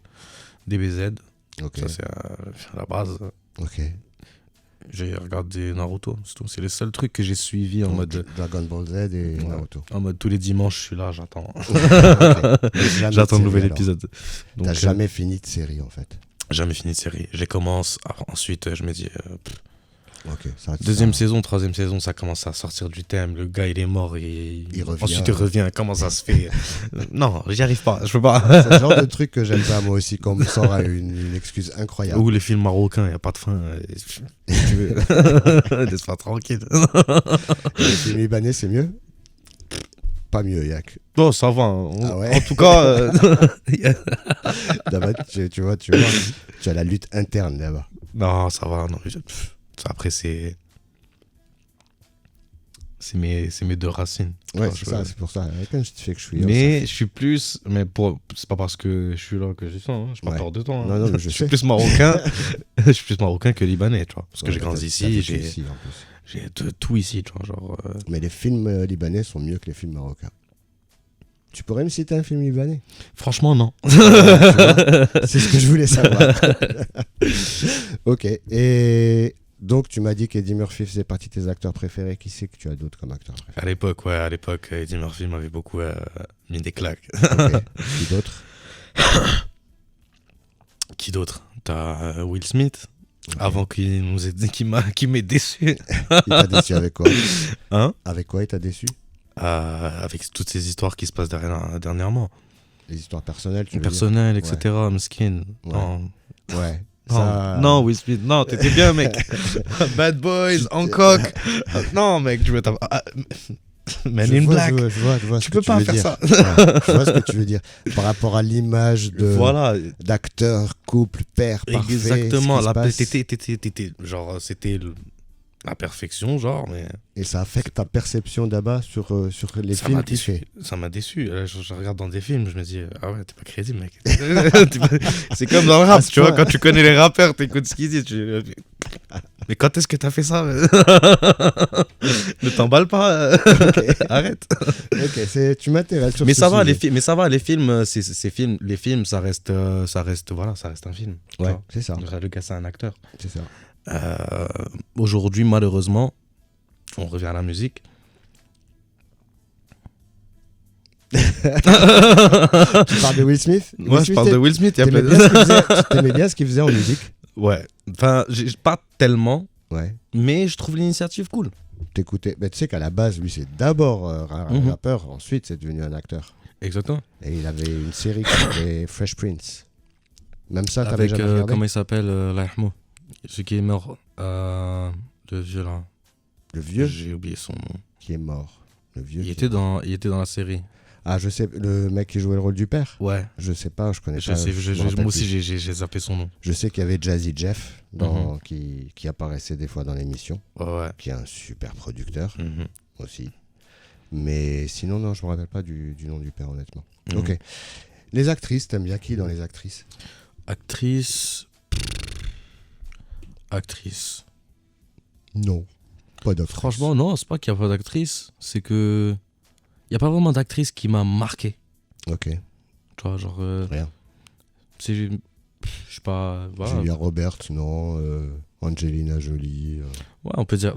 DBZ. Okay. Ça, c'est à la base. Ok. J'ai regardé Naruto, c'est tout. C'est le seul truc que j'ai suivi en mode... Dragon Ball Z et Naruto. En mode tous les dimanches, je suis là, j'attends. Okay. J'attends le nouvel épisode. Donc, t'as jamais fini de série, en fait? Jamais fini de série. Je commence, ensuite je me dis... Okay, deuxième saison, troisième saison, ça commence à sortir du thème. Le gars, il est mort et il revient. Ensuite, il revient. Comment ça se fait? Non, j'y arrive pas. Je peux pas. C'est le genre de truc que j'aime pas, moi aussi, quand on me sort à une excuse incroyable. Ou les films marocains, il n'y a pas de fin. Tu veux. Laisse pas tranquille. Les films libanais, c'est mieux? Pas mieux, Yak. Non, ça va. Ah ouais. En tout cas... Là-bas, tu vois, tu as la lutte interne là-bas. Non, ça va. Non, après, c'est mes deux racines. Ouais, c'est ça, c'est pour ça. Quand je te fais que je suis... Mais je suis plus... Mais c'est pas parce que je suis là que je dis ça. Hein. Je pas peur de toi. Hein. Non, mais je suis plus marocain. Je suis plus marocain que libanais, tu vois. Parce que j'ai grandi ici. J'ai tout ici, tu vois. Genre, Mais les films libanais sont mieux que les films marocains. Tu pourrais me citer un film libanais? Franchement, non. C'est ce que je voulais savoir. Ok. Et donc, tu m'as dit qu'Eddie Murphy faisait partie de tes acteurs préférés. Qui c'est que tu as d'autres comme acteurs préférés? À l'époque, Eddie Murphy m'avait beaucoup mis des claques. Okay. Qui d'autre? Qui d'autre? T'as Will Smith. Okay. Avant qu'il m'ait déçu. Il t'a déçu avec quoi? Hein? Avec quoi il t'a déçu? avec toutes ces histoires qui se passent dernièrement. Les histoires personnelles, tu veux personnelles, dire. etc. Mesquine. Ouais. Non. Ouais. Non, Will Smith, non, t'étais bien, mec. Bad Boys, Hancock. Non, mec, je veux Man in Black. Je vois tu peux pas faire ça. Ouais, je vois ce que tu veux dire. Par rapport à l'image d'acteur, couple, père, parfait. Exactement. Genre, c'était la perfection, genre. Mais... Et ça affecte ta perception d'Abba sur les films qu'il fait. Ça m'a déçu. Je regarde dans des films, je me dis, ah ouais, t'es pas crédible, mec. C'est comme dans le rap, tu vois, quand tu connais les rappeurs, t'écoutes ce qu'ils disent. Mais quand est-ce que t'as fait ça? Ne t'emballe pas. Okay. Arrête. Ok, tu m'intéresses sur mais ce ça va, sujet. les films, les films, ça reste un film. Ouais, c'est ça. Le gars, c'est un acteur. C'est ça. Aujourd'hui, malheureusement, on revient à la musique. Tu parles de Will Smith? Ouais, je parle de Will Smith. T'aimais bien ce qu'il faisait en musique? Ouais. Enfin, pas tellement. Ouais. Mais je trouve l'initiative cool. T'écoutais. Mais tu sais qu'à la base, lui, c'est d'abord un rappeur. Ensuite, c'est devenu un acteur. Exactement. Et il avait une série qui s'appelait Fresh Prince. Même ça, t'avais jamais regardé? Comment il s'appelle, Lahmo, celui qui est mort. Le vieux, là. Le vieux? J'ai oublié son nom. Qui est mort. Le vieux. Il était dans la série. Ah, je sais, le mec qui jouait le rôle du père? Ouais. Je sais pas, je connais pas. Moi aussi, j'ai zappé son nom. Je sais qu'il y avait Jazzy Jeff qui apparaissait des fois dans l'émission. Ouais. Qui est un super producteur aussi. Mais sinon, non, je me rappelle pas du nom du père, honnêtement. Ok. Les actrices, t'aimes bien qui dans les actrices? Actrice. Non. Pas d'actrice. Franchement, non, c'est pas qu'il n'y a pas d'actrice. C'est que. Il n'y a pas vraiment d'actrice qui m'a marqué. Ok. Tu vois, genre. Rien. C'est. Je sais pas. Voilà. Julia Roberts, non. Angelina Jolie. Ouais, on peut dire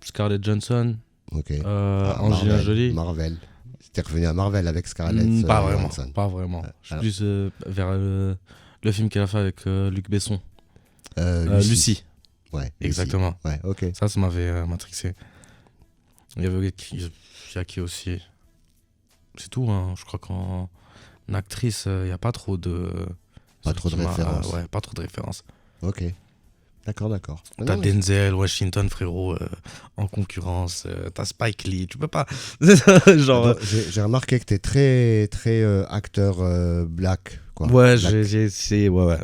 Scarlett Johansson. Ok. Angelina Jolie. Marvel. T'es revenu à Marvel avec Scarlett Pas vraiment. Je suis plus vers le film qu'elle a fait avec Luc Besson. Lucie. Ouais. Exactement. Lucie. Ouais, ok. Ça m'avait matrixé. Il y avait qui aussi. C'est tout, hein. Je crois qu'en actrice, il n'y a pas trop de... Pas trop de références. Ouais, pas trop de références. Ok. D'accord. T'as Denzel Washington, frérot, en concurrence. T'as Spike Lee, tu peux pas. Genre. J'ai remarqué que t'es très acteur black. Quoi. Ouais, j'ai essayé. Ouais.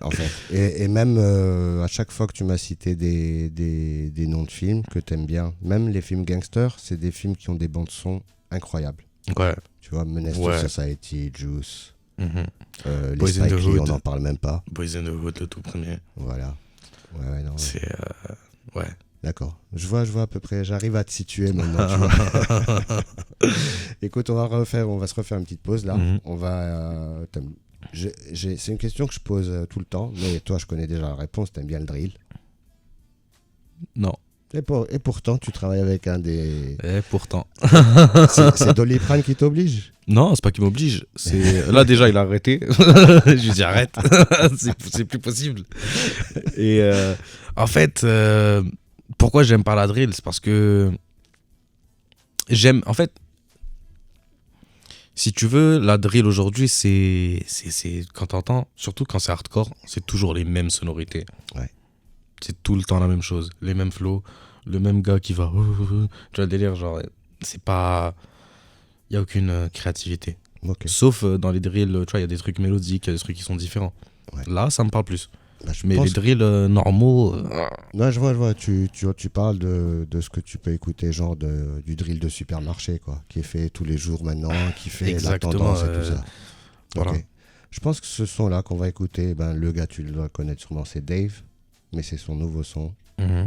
En fait. Et même à chaque fois que tu m'as cité des noms de films que t'aimes bien, même les films gangsters, c'est des films qui ont des bandes son incroyables. Ouais. Tu vois, Menace to Society, Juice. Les Boys in the Spike Lee, Hood. on n'en parle même pas. Boys in the Hood, le tout premier. Voilà. Ouais, non. C'est... ouais. D'accord. Je vois à peu près. J'arrive à te situer maintenant. Tu vois. Écoute, on va se refaire une petite pause là. On va... c'est une question que je pose tout le temps, mais toi, je connais déjà la réponse. T'aimes bien le drill? Non. Et pourtant, tu travailles avec un des... Et pourtant. C'est Doliprane qui t'oblige? Non, c'est pas qu'il m'oblige. Là, déjà, il a arrêté. Je lui dis arrête. c'est plus possible. Et en fait, pourquoi j'aime pas la drill? C'est parce que j'aime... En fait, si tu veux, la drill aujourd'hui, c'est quand t'entends, surtout quand c'est hardcore, c'est toujours les mêmes sonorités. Ouais. C'est tout le temps la même chose, les mêmes flows, le même gars qui va... Tu vois le délire, genre, c'est pas... Il n'y a aucune créativité. Okay. Sauf dans les drills, tu vois, il y a des trucs mélodiques, il y a des trucs qui sont différents. Ouais. Là, ça me parle plus. Mais les drills normaux... Ouais, je vois. Tu parles de ce que tu peux écouter, genre du drill de supermarché, quoi, qui est fait tous les jours maintenant, qui fait la tendance et tout ça. Voilà. Okay. Je pense que ce son-là qu'on va écouter, le gars, tu le dois connaître sûrement, c'est Dave, mais c'est son nouveau son.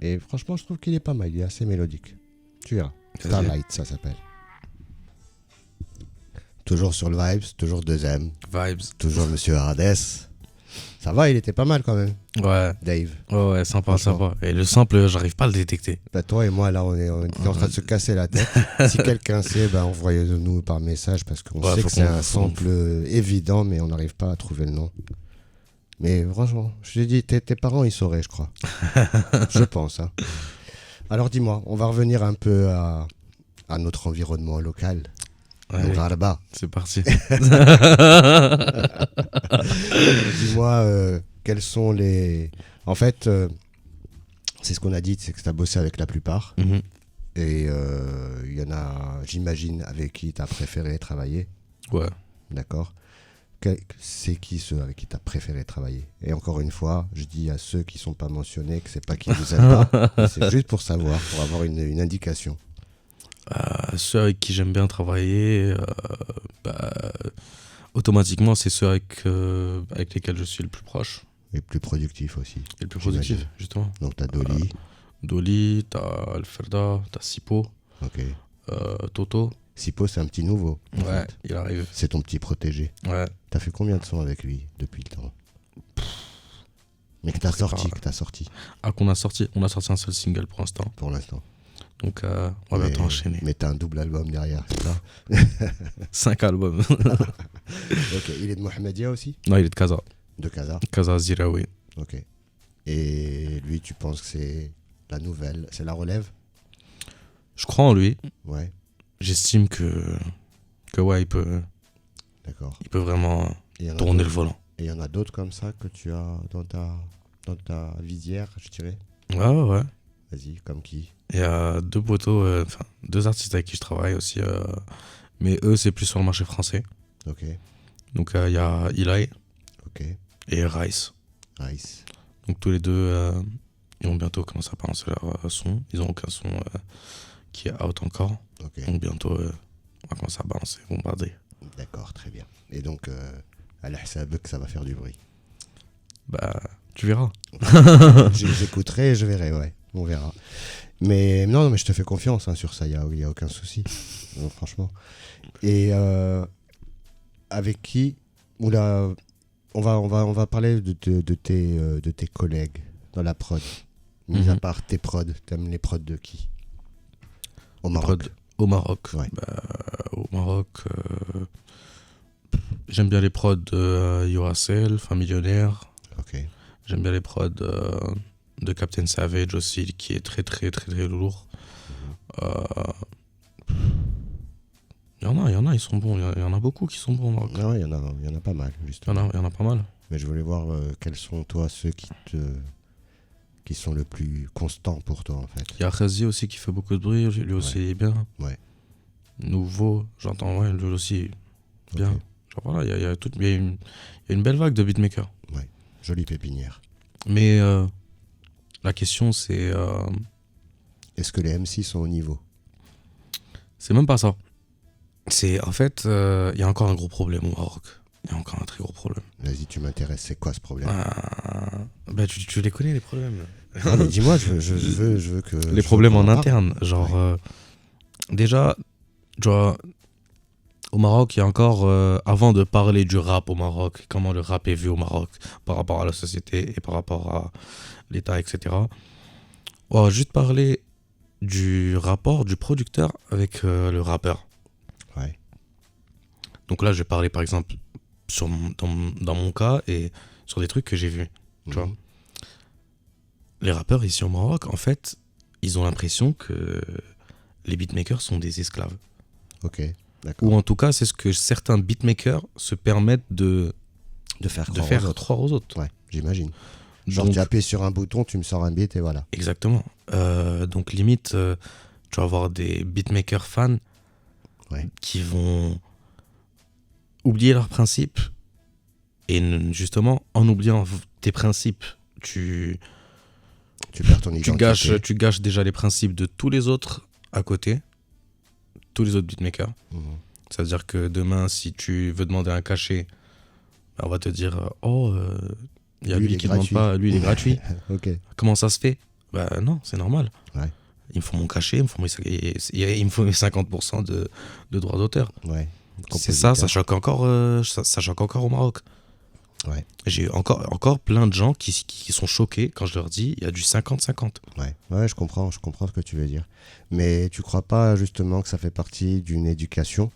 Et franchement, je trouve qu'il est pas mal, il est assez mélodique. Tu verras. Starlight, ça s'appelle. Toujours sur le Vibes, toujours deuxième. Vibes. Toujours Monsieur Hardès. Ça va, il était pas mal quand même. Ouais. Dave. Ouais, sympa. Et le sample, j'arrive pas à le détecter. Toi et moi, là, on est en train de se casser la tête. Si quelqu'un sait, envoyez-nous par message parce qu'on sait que c'est un sample évident, mais on n'arrive pas à trouver le nom. Mais franchement, je t'ai dit, tes parents, ils sauraient, je crois. Je pense. Hein. Alors dis-moi, on va revenir un peu à à notre environnement local. Ouais, c'est parti. Dis-moi, quels sont les... En fait, c'est ce qu'on a dit, c'est que tu as bossé avec la plupart. Mm-hmm. Et il y en a, j'imagine, avec qui tu as préféré travailler. Ouais. D'accord. C'est qui ceux avec qui tu as préféré travailler? Et encore une fois, je dis à ceux qui ne sont pas mentionnés que c'est pas qu'ils vous aiment pas. C'est juste pour savoir, pour avoir une indication. Ceux avec qui j'aime bien travailler, automatiquement, c'est ceux avec lesquels je suis le plus proche. Et plus productif aussi. Et le plus productif, justement. Donc tu as Dolly. Dolly, tu as Alferda, tu as Sipo. Ok. Toto. Sipo, c'est un petit nouveau. Ouais, il arrive. C'est ton petit protégé. Ouais. T'as fait combien de sons avec lui depuis le temps? Mais que t'as sorti. On a sorti un seul single pour l'instant. Pour l'instant. Donc, on va bientôt enchaîner. Mais t'as un double album derrière, c'est ça? 5 albums. Ok, il est de Mohamedia aussi? Non, il est de Casa. De Casa? Casa Ziraoui. Ok. Et lui, tu penses que c'est la nouvelle, c'est la relève? Je crois en lui. Ouais. J'estime que ouais, il peut vraiment tourner le volant. Et il y en a d'autres comme ça que tu as dans ta visière, je dirais? Ouais. Vas-y, comme qui? Il y a deux artistes avec qui je travaille aussi, mais eux, c'est plus sur le marché français. Ok. Donc, il y a Eli et Rice. Donc, tous les deux, ils vont bientôt commencer à balancer leur son. Ils n'ont aucun son qui est out encore. Okay. Donc, bientôt, on va commencer à balancer, bombarder. D'accord, très bien. Et donc, à l'Ahsab, que ça va faire du bruit? Bah, tu verras. Je les écouterai et je verrai, ouais. On verra. Mais non, mais je te fais confiance sur ça, il n'y a aucun souci. Non, franchement. Et avec qui on va parler de tes collègues dans la prod. Mis à part tes prods, t'aimes les prods de qui? Au Maroc. Au Maroc. Ouais. Au Maroc, j'aime bien les prods de Youracell, Millionnaire. Ok. J'aime bien les prods de Captain Savage aussi, qui est très très très très lourd. Il y en a, ils sont bons. Il y en a beaucoup qui sont bons au Maroc. Non, il y en a pas mal, justement. Il y en a pas mal. Mais je voulais voir quels sont, toi, ceux qui sont le plus constants pour toi, en fait. Il y a Khazi aussi qui fait beaucoup de bruit, lui aussi il est bien. Ouais. Nouveau, j'entends, ouais, lui aussi, bien. Okay. Genre voilà, il y a une belle vague de beatmakers. Ouais, jolie pépinière. Mais la question c'est... Est-ce que les MC sont au niveau? C'est même pas ça. C'est, en fait, il y a encore un gros problème au Maroc. Il y a encore un très gros problème. Vas-y, tu m'intéresses. C'est quoi ce problème? Bah, tu les connais, les problèmes. Non, mais dis-moi, je veux que... Les problèmes en interne. Genre, ouais. Déjà, tu vois, au Maroc, il y a encore... avant de parler du rap au Maroc, comment le rap est vu au Maroc, par rapport à la société et par rapport à l'État, etc. On va juste parler du rapport du producteur avec le rappeur. Ouais. Donc là, je vais parler, par exemple... dans mon cas et sur des trucs que j'ai vus. Tu vois, les rappeurs ici au Maroc, en fait, ils ont l'impression que les beatmakers sont des esclaves. Ok, d'accord. Ou en tout cas, c'est ce que certains beatmakers se permettent de faire croire aux autres. Ouais, j'imagine. Genre, tu appuies sur un bouton, tu me sors un beat et voilà. Exactement. Donc limite, tu vas avoir des beatmakers fans qui vont oublier leurs principes et justement en oubliant tes principes tu perds ton identité. Tu gâches déjà les principes de tous les autres à côté, tous les autres beatmakers. Ça veut dire que demain si tu veux demander un cachet, on va te dire il y a lui qui ne demande pas, lui il est gratuit. Okay. Comment ça se fait? Bah non, c'est normal. Ouais. Il me faut mon cachet, il me faut mes 50% de droits d'auteur. Ouais. C'est ça choque encore au Maroc. Ouais. J'ai encore plein de gens qui sont choqués quand je leur dis il y a du 50-50. Ouais, je comprends ce que tu veux dire. Mais tu crois pas justement que ça fait partie d'une éducation,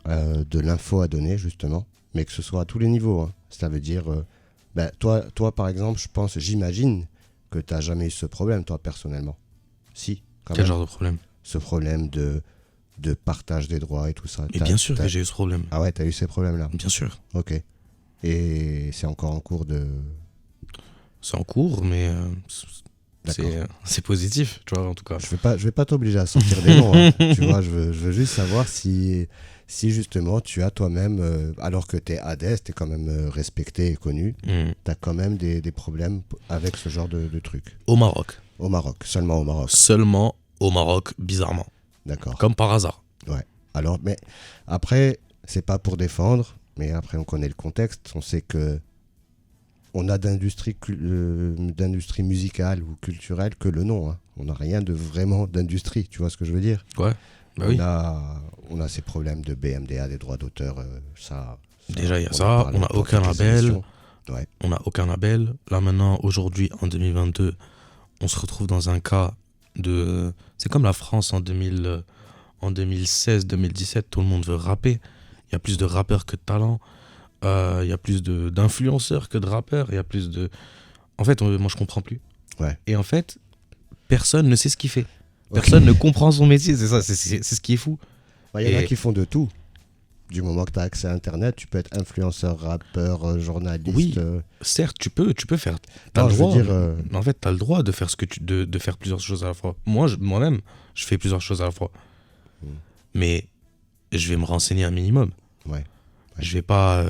de l'info à donner justement, mais que ce soit à tous les niveaux, hein. Ça veut dire, toi par exemple, j'imagine que tu n'as jamais eu ce problème toi personnellement. Si. Quel genre de problème? Ce problème de de partage des droits et tout ça. Et bien sûr que j'ai eu ce problème. Ah ouais, t'as eu ces problèmes-là. Bien sûr. Ok. Et c'est encore en cours de... C'est en cours, mais c'est positif, tu vois, en tout cas. Je vais pas t'obliger à sortir des noms, hein. Tu vois, je veux juste savoir si justement tu as toi-même, alors que t'es Hadès, t'es quand même respecté et connu, t'as quand même des problèmes avec ce genre de trucs. Au Maroc. Au Maroc, seulement au Maroc. Seulement au Maroc, bizarrement. D'accord. Comme par hasard. Ouais. Alors, mais après, c'est pas pour défendre, mais après on connaît le contexte, on sait que on a d'industrie musicale ou culturelle que le nom. Hein. On n'a rien de vraiment d'industrie, tu vois ce que je veux dire? Ouais. Bah oui. On a ces problèmes de BMDA, des droits d'auteur, ça. Déjà, il y a ça. On n'a aucun label. Ouais. On n'a aucun label. Là, maintenant, aujourd'hui, en 2022, on se retrouve dans un cas de... C'est comme la France en 2016, 2017, tout le monde veut rapper. Il y a plus de rappeurs que de talents. Il y a plus d'influenceurs que de rappeurs. Il y a plus de... En fait, moi, je comprends plus. Ouais. Et en fait, personne ne sait ce qu'il fait. Personne ne comprend son métier. C'est ça, c'est ce qui est fou. Il y en a qui font de tout. Du moment que tu as accès à Internet, tu peux être influenceur, rappeur, journaliste. Oui, certes, tu peux faire. Non, le droit, en fait, tu as le droit de faire de faire plusieurs choses à la fois. Moi-même, je fais plusieurs choses à la fois. Mais je vais me renseigner un minimum. Ouais. Je vais pas...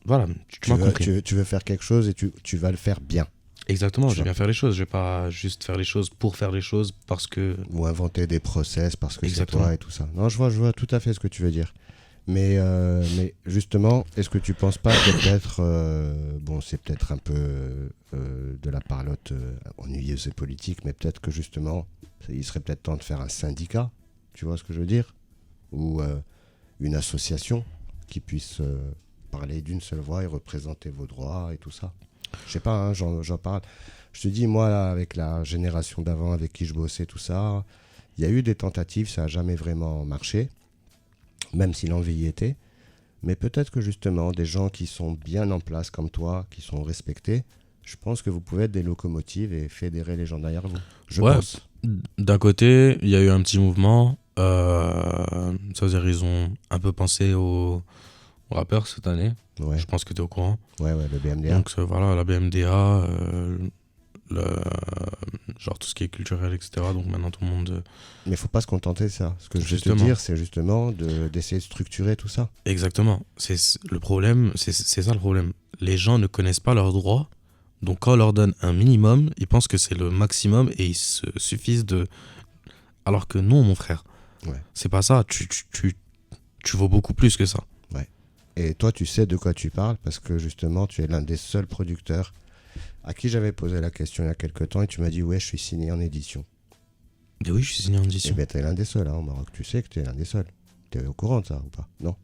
Voilà, tu m'as compris. Tu veux faire quelque chose et tu vas le faire bien. Exactement, je vais bien faire les choses. Je vais pas juste faire les choses pour faire les choses parce que... Ou inventer des process parce que c'est toi et tout ça. Non, je vois tout à fait ce que tu veux dire. Mais justement, est-ce que tu penses pas que peut-être... bon, c'est peut-être un peu de la parlotte ennuyeuse et politique, mais peut-être que justement, il serait peut-être temps de faire un syndicat, tu vois ce que je veux dire? Ou une association qui puisse parler d'une seule voix et représenter vos droits et tout ça. Je sais pas, hein, j'en parle. Je te dis, moi, là, avec la génération d'avant avec qui je bossais, tout ça, il y a eu des tentatives, ça n'a jamais vraiment marché, même si l'envie y était. Mais peut-être que justement, des gens qui sont bien en place comme toi, qui sont respectés, je pense que vous pouvez être des locomotives et fédérer les gens derrière vous. Je pense. D'un côté, il y a eu un petit mouvement. Ça veut dire qu'ils ont un peu pensé aux rappeurs cette année. Ouais. Je pense que tu es au courant. Ouais, le BMDA. Donc voilà, la BMDA, genre tout ce qui est culturel, etc. Donc maintenant tout le monde... Mais il faut pas se contenter de ça. Ce que je veux te dire, c'est justement d'essayer de structurer tout ça. Exactement. C'est ça le problème. Les gens ne connaissent pas leurs droits. Donc quand on leur donne un minimum, ils pensent que c'est le maximum et ils se suffisent de... Alors que non, mon frère. Ouais. C'est pas ça. Tu vaux beaucoup plus que ça. Ouais. Et toi, tu sais de quoi tu parles parce que justement, tu es l'un des seuls producteurs à qui j'avais posé la question il y a quelques temps et tu m'as dit ouais, je suis signé en édition. Et oui, je suis signé en édition. Et bien, t'es l'un des seuls hein, au Maroc. Tu sais que tu es l'un des seuls. Tu es au courant de ça ou pas? Non.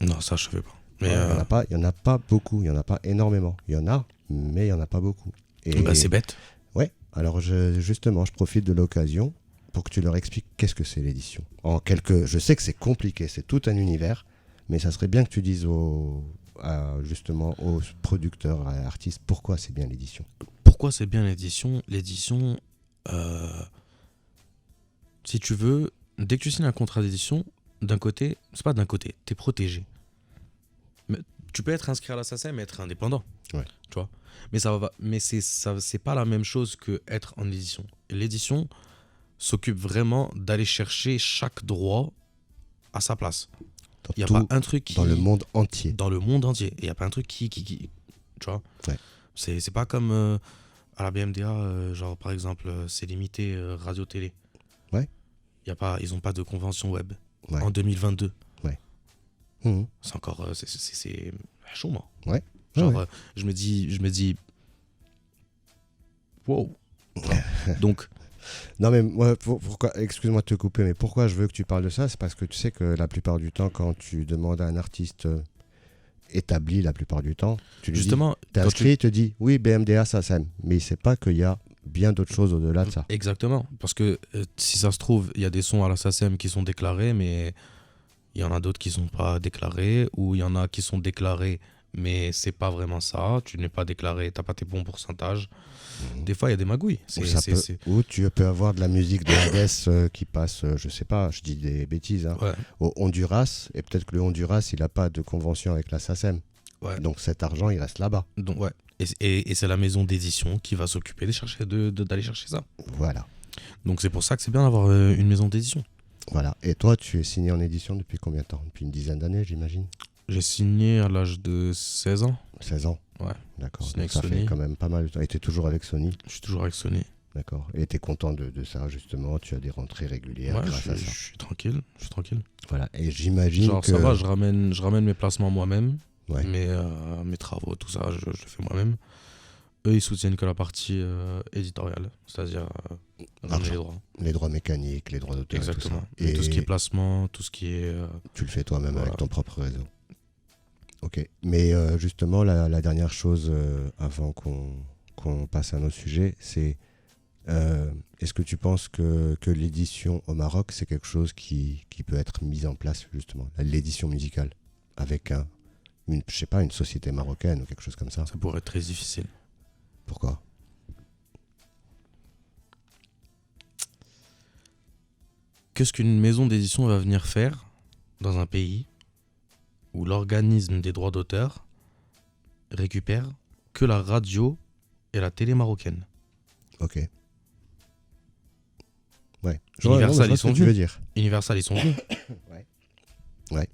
Non, ça je savais pas. Mais il y en a pas beaucoup, il y en a pas énormément. Il y en a, mais il y en a pas beaucoup. Et c'est bête. Ouais. Alors justement, je profite de l'occasion pour que tu leur expliques qu'est-ce que c'est l'édition. Je sais que c'est compliqué, c'est tout un univers, mais ça serait bien que tu dises justement aux producteurs, à artistes, pourquoi c'est bien l'édition. Pourquoi c'est bien l'édition? L'édition, si tu veux, dès que tu signes un contrat d'édition, d'un côté, c'est pas d'un côté, t'es protégé. Mais tu peux être inscrit à la SACEM et être indépendant. Ouais. Tu vois. Mais c'est pas la même chose que être en édition. Et l'édition s'occupe vraiment d'aller chercher chaque droit à sa place. Il n'y a pas un truc qui... Dans le monde entier. Dans le monde entier. Il n'y a pas un truc qui tu vois. Ouais. C'est pas comme à la BMDA, genre par exemple, c'est limité radio-télé. Ouais. Ils n'ont pas de convention web. Ouais. En 2022. Ouais. C'est encore... c'est chaud, moi. Ouais. Genre, ouais. Je me dis... Wow. Donc... Non mais moi, pourquoi, excuse-moi de te couper, mais pourquoi je veux que tu parles de ça, c'est parce que tu sais que la plupart du temps, quand tu demandes à un artiste établi, la plupart du temps, tu lui justement, dis, t'es inscrit, il te dit, oui, BMDA, SACEM, mais il sait pas qu'il y a bien d'autres choses au-delà de ça. Exactement, parce que si ça se trouve, il y a des sons à la SACEM qui sont déclarés, mais il y en a d'autres qui sont pas déclarés, ou il y en a qui sont déclarés, mais c'est pas vraiment ça. Tu n'es pas déclaré, t'as pas tes bons pourcentages. Des fois, il y a des magouilles. Ou tu peux avoir de la musique de Hades qui passe, je sais pas, je dis des bêtises, hein, au Honduras, et peut-être que le Honduras, il n'a pas de convention avec la SACEM. Ouais. Donc cet argent, il reste là-bas. Donc, ouais. Et c'est la maison d'édition qui va s'occuper d'aller chercher ça. Voilà. Donc c'est pour ça que c'est bien d'avoir une maison d'édition. Voilà. Et toi, tu es signé en édition depuis combien de temps? Depuis une dizaine d'années, j'imagine? J'ai signé à l'âge de 16 ans. 16 ans? Ouais. D'accord. Donc ça fait quand même pas mal de temps. Et tu es toujours avec Sony? Je suis toujours avec Sony. D'accord. Et tu es content de ça, justement? Tu as des rentrées régulières grâce à ça? Je suis tranquille. Voilà. Et j'imagine que... ça va, je ramène mes placements moi-même. Ouais. Mes travaux, tout ça, je le fais moi-même. Eux, ils soutiennent que la partie éditoriale, c'est-à-dire les droits mécaniques, les droits d'auteur. Exactement. Et tout ce qui est placement, tout ce qui est... Tu le fais toi-même avec ton propre réseau. Ok. Mais justement, la dernière chose, avant qu'on passe à nos sujets, c'est est-ce que tu penses que l'édition au Maroc, c'est quelque chose qui peut être mis en place, justement, l'édition musicale, avec une société marocaine ou quelque chose comme ça? Ça pourrait être très difficile. Pourquoi? Qu'est-ce qu'une maison d'édition va venir faire dans un pays où l'organisme des droits d'auteur récupère que la radio et la télé marocaine? Ok. Ouais. Universal, ils sont venus. Universal, ils sont venus. Ouais.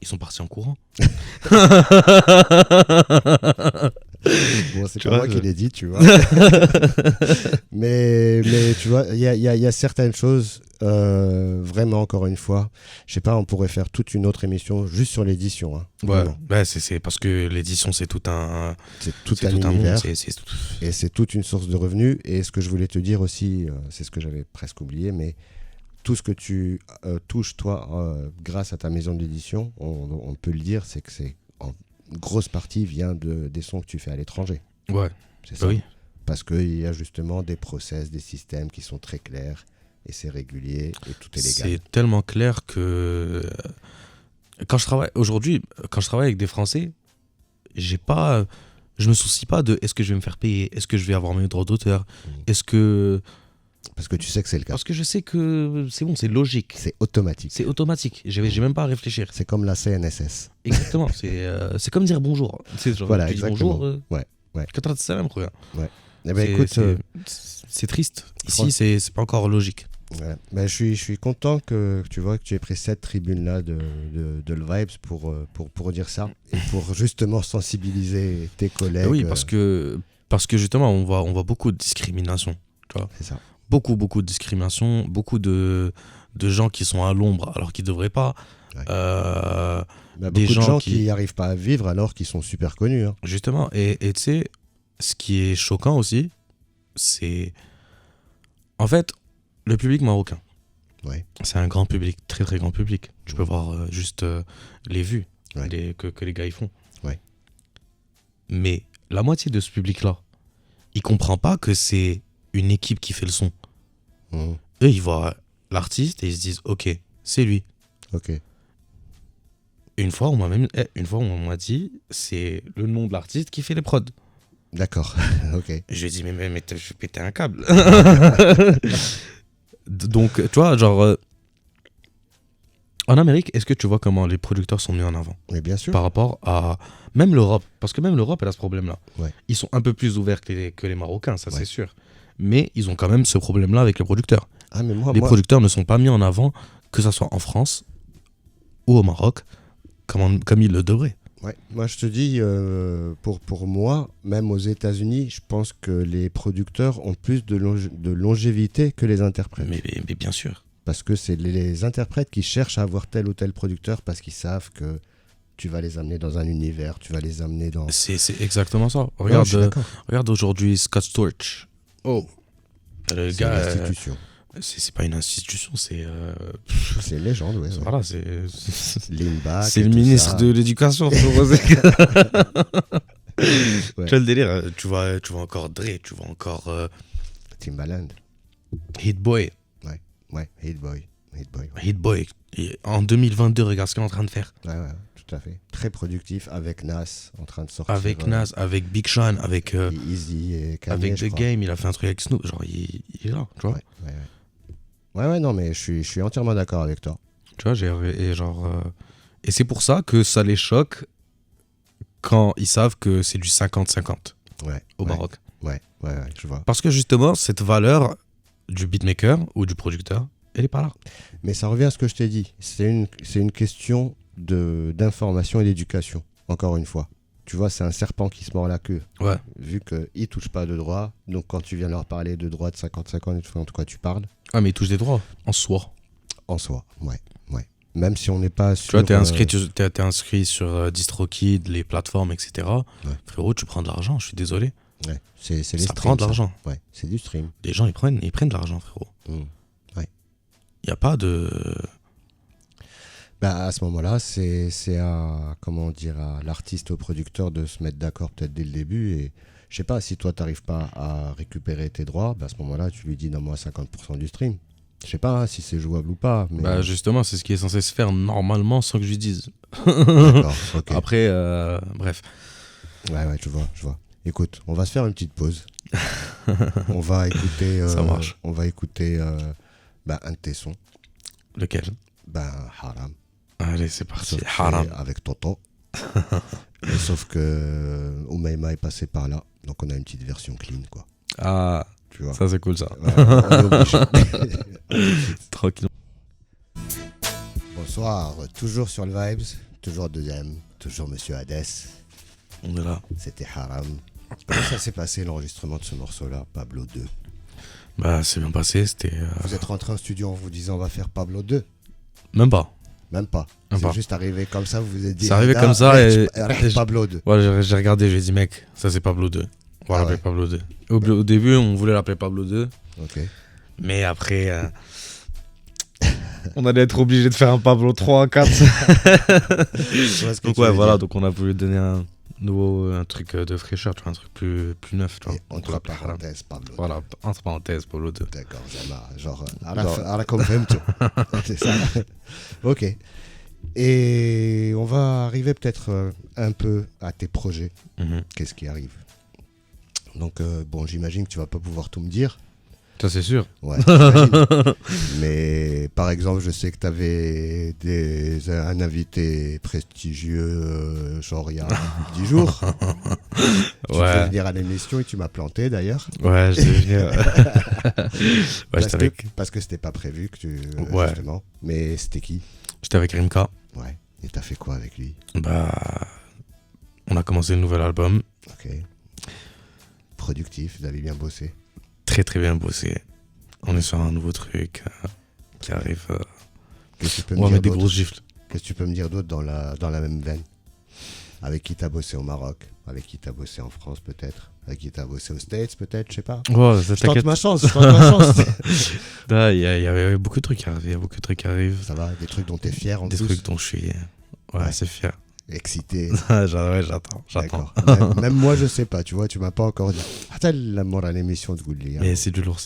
Ils sont partis en courant. Bon, c'est pas moi qui l'ai dit, tu vois. mais tu vois, il y a certaines choses, vraiment, encore une fois, je sais pas, on pourrait faire toute une autre émission juste sur l'édition. Hein, ouais, c'est parce que l'édition, c'est tout un univers. Et c'est toute une source de revenus. Et ce que je voulais te dire aussi, c'est ce que j'avais presque oublié, mais tout ce que tu touches, toi, grâce à ta maison d'édition, on peut le dire, c'est que c'est une grosse partie vient des sons que tu fais à l'étranger. Ouais, c'est ça. Oui. Parce qu'il y a justement des process, des systèmes qui sont très clairs et c'est régulier et tout est légal. C'est tellement clair que quand je travaille avec des Français, je me soucie pas de est-ce que je vais me faire payer, est-ce que je vais avoir mes droits d'auteur, est-ce que... Parce que tu sais que c'est le cas. Parce que je sais que c'est bon, c'est logique. C'est automatique. C'est automatique. J'ai même pas à réfléchir. C'est comme la CNSS. Exactement. C'est comme dire bonjour. Genre, voilà, tu exactement. Dis bonjour. Ouais. Ouais. Eh ben, écoute, c'est triste. Ici, c'est pas encore logique. Ouais. Ben, je suis content que tu vois que tu aies pris cette tribune-là de le Vibes pour dire ça et pour justement sensibiliser tes collègues. Oui, parce que justement, on voit beaucoup de discrimination. Tu vois. C'est ça. Beaucoup de discrimination, beaucoup de gens qui sont à l'ombre alors qu'ils ne devraient pas. Ouais. Des gens qui n'arrivent pas à vivre alors qu'ils sont super connus. Hein. Justement, et tu sais, ce qui est choquant aussi, c'est en fait le public marocain. Ouais. C'est un grand public, très très grand public. Tu peux voir juste les vues que les gars y font. Ouais. Mais la moitié de ce public-là, il comprend pas que c'est une équipe qui fait le son. Eux, ils voient l'artiste et ils se disent ok, c'est lui. Ok. Une fois, on m'a dit c'est le nom de l'artiste qui fait les prods. D'accord. Ok. Je lui ai dit mais je vais péter un câble. Donc, tu vois, genre en Amérique, est-ce que tu vois comment les producteurs sont mis en avant? Mais bien sûr. Par rapport à même l'Europe, parce que même l'Europe elle a ce problème-là. Ouais. Ils sont un peu plus ouverts que les Marocains, ça c'est sûr. Mais ils ont quand même ce problème-là avec les producteurs. Ah, mais les producteurs ne sont pas mis en avant, que ça soit en France ou au Maroc, comme ils le devraient. Ouais. Moi, je te dis, pour moi, même aux États-Unis, je pense que les producteurs ont plus de longévité que les interprètes. Mais bien sûr. Parce que c'est les interprètes qui cherchent à avoir tel ou tel producteur parce qu'ils savent que tu vas les amener dans un univers, tu vas les amener dans... C'est exactement ça. Regarde aujourd'hui Scott Storch. Oh, le c'est gars, une institution. C'est pas une institution, c'est... C'est une légende, ouais. Voilà, c'est le ministre de l'éducation. Tu vois le délire, tu vois encore Dre, tu vois encore... Timbaland. Hit Boy. Ouais, Hit Boy. En 2022, regarde ce qu'il est en train de faire. Ouais, tout tout à fait. Très productif avec Nas en train de sortir. Avec Nas, avec Big Sean, avec Easy et Kanye, avec The Game, il a fait un truc avec Snoop. Genre, il est là, tu vois. Ouais, non, mais je suis entièrement d'accord avec toi. Tu vois, et c'est pour ça que ça les choque quand ils savent que c'est du 50-50 au Maroc. Ouais, je vois. Parce que justement, cette valeur du beatmaker ou du producteur, elle est pas là. Mais ça revient à ce que je t'ai dit. C'est une question d'information et d'éducation, encore une fois. Tu vois, c'est un serpent qui se mord la queue. Ouais. Vu qu'ils ne touchent pas de droit, donc quand tu viens leur parler de droit de 50-50, tu vois de quoi tu parles. Ah, mais ils touchent des droits, en soi. En soi, ouais. Même si on n'est pas sur... Tu vois, t'es inscrit sur DistroKid, les plateformes, etc. Ouais. Frérot, tu prends de l'argent, je suis désolé. Ouais. C'est les ça streams, prend de l'argent. Ouais, c'est du stream. Les gens, ils prennent de l'argent, frérot. Ouais. Il n'y a pas de... À ce moment-là, c'est à l'artiste, au producteur de se mettre d'accord peut-être dès le début. Et je sais pas, si toi, tu n'arrives pas à récupérer tes droits, à ce moment-là, tu lui dis, donne-moi 50% du stream. Je sais pas si c'est jouable ou pas. Mais... justement, c'est ce qui est censé se faire normalement sans que je lui dise. D'accord, ok. Après, bref. Ouais, je vois. Écoute, on va se faire une petite pause. On va écouter... Ça marche. On va écouter un de tes sons. Lequel? Haram. Allez, c'est parti. Haram. Avec Toto. Sauf que Oumaima est passé par là. Donc on a une petite version clean, quoi. Ah, tu vois. Ça c'est cool, ça. Ouais, on est obligé. Tranquille. Bonsoir, toujours sur le Vibes, toujours deuxième, toujours Monsieur Hades. On est là. C'était Haram. Comment ça s'est passé l'enregistrement de ce morceau-là, Pablo 2? C'est bien passé, c'était... Vous êtes rentré en studio en vous disant on va faire Pablo 2? Même pas. C'est juste arrivé comme ça, vous vous êtes dit... C'est arrivé comme ça et... Pablo 2. Ouais, j'ai regardé, j'ai dit mec, ça c'est Pablo 2. On va l'appeler Pablo 2. Au début, on voulait l'appeler Pablo 2. Ok. Mais après... on allait être obligé de faire un Pablo 3, 4. Donc voilà, donc on a voulu donner un truc de fraîcheur, tu vois, un truc plus neuf, tu vois. Entre parenthèses, Pablo 2. Voilà, entre parenthèses, Pablo 2. D'accord, genre à la convento. C'est ça. Ok. Et on va arriver peut-être un peu à tes projets. Qu'est-ce qui arrive? Donc, j'imagine que tu vas pas pouvoir tout me dire. Ça, c'est sûr. Ouais, j'imagine. Mais par exemple, je sais que tu avais un invité prestigieux, genre il y a 10 jours. Tu devais venir à l'émission et tu m'as planté d'ailleurs. Ouais, je devais venir. Parce que c'était pas prévu que tu. Ouais. Justement. Mais c'était qui? J'étais avec Rimka. Ouais. Et t'as fait quoi avec lui? On a commencé le nouvel album. Ok. Productif, vous avez bien bossé. Très très bien bossé. On est sur un nouveau truc qui arrive. On va mettre des grosses gifles. Qu'est-ce que tu peux me dire d'autre dans la même veine? Avec qui t'as bossé au Maroc? Avec qui t'as bossé en France peut-être? Avec qui t'as bossé aux States peut-être? Je sais pas. Je tente ma chance. Il y avait beaucoup de trucs qui arrivent. Ça va, des trucs dont t'es fier en plus. Des trucs dont je suis assez fier. Excité. J'attends. Même moi, je sais pas, tu vois, tu m'as pas encore dit. Attends, l'amour à l'émission de Gouli. Mais c'est du lourd.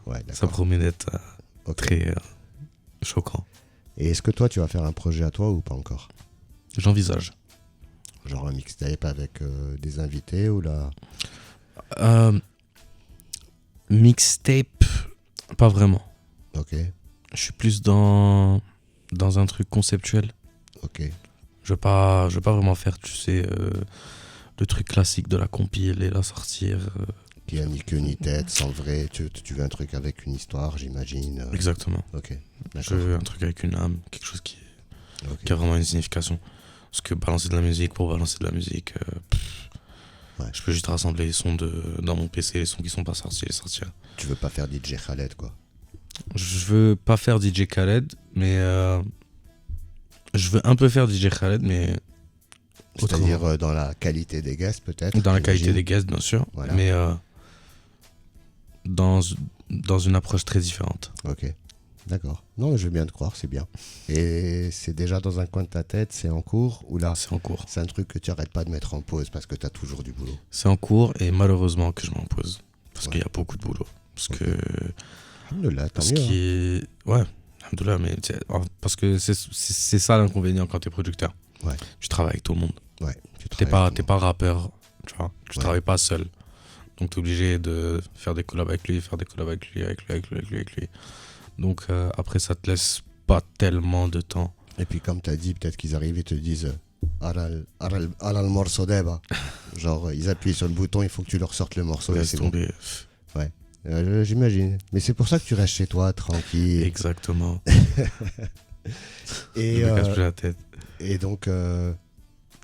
Ouais, ça promet d'être très choquant. Et est-ce que toi, tu vas faire un projet à toi ou pas encore? J'envisage. Genre un mixtape avec des invités ou là? Mixtape, pas vraiment. Ok. Je suis plus dans un truc conceptuel. Ok. Je veux pas vraiment faire, tu sais, le truc classique de la compile et la sortir. Qui a ni queue ni tête, sans vrai. Tu veux un truc avec une histoire, j'imagine. Exactement. Ok. Je veux un truc avec une âme, quelque chose qui a vraiment une signification. Parce que balancer de la musique pour balancer de la musique, je peux juste rassembler les sons dans mon PC, les sons qui sont pas sortis, les sortir. Tu veux pas faire DJ Khaled, quoi? Je veux pas faire DJ Khaled, mais je veux un peu faire DJ Khaled, mais c'est-à-dire dans la qualité des guests, peut-être? Dans la qualité des guests, bien sûr, voilà. Mais dans une approche très différente. Ok, d'accord. Non, je veux bien te croire, c'est bien. Et c'est déjà dans un coin de ta tête, c'est en cours ou là? C'est en cours. C'est un truc que tu arrêtes pas de mettre en pause parce que tu as toujours du boulot. C'est en cours et malheureusement que je m'en pose. Parce qu'il y a beaucoup de boulot. Parce que... Alhamdoulilah, tant mieux. Ouais, alhamdoulilah, mais parce que c'est ça l'inconvénient quand t'es producteur. Ouais. Tu travailles avec tout le monde. Ouais. T'es pas rappeur, tu vois. Tu travailles pas seul. Donc t'es obligé de faire des collabs avec lui, avec lui. Donc après ça te laisse pas tellement de temps. Et puis comme t'as dit, peut-être qu'ils arrivent et te disent Aral morceau d'Eba. Genre ils appuient sur le bouton, il faut que tu leur sortes le morceau. Laisse tomber. Bon. Ouais. J'imagine. Mais c'est pour ça que tu restes chez toi, tranquille. Exactement. Et, je me casse plus la tête. Et donc,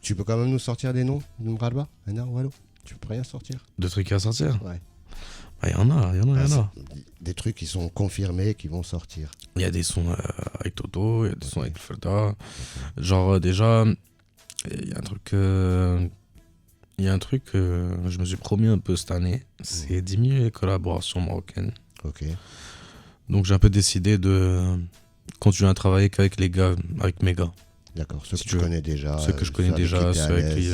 tu peux quand même nous sortir des noms de Mralba, Anna ou Allo? Tu peux rien sortir? De trucs à sortir? Ouais. Il y en a. Des trucs qui sont confirmés, qui vont sortir. Il y a des sons avec Toto, il y a des sons avec Ferda. Genre déjà, il y a un truc que je me suis promis un peu cette année, c'est diminuer les collaborations marocaines. Ok. Donc j'ai un peu décidé de continuer à travailler qu'avec les gars, avec mes gars. D'accord, ceux que tu connais déjà. Ceux que je connais déjà, ceux avec qui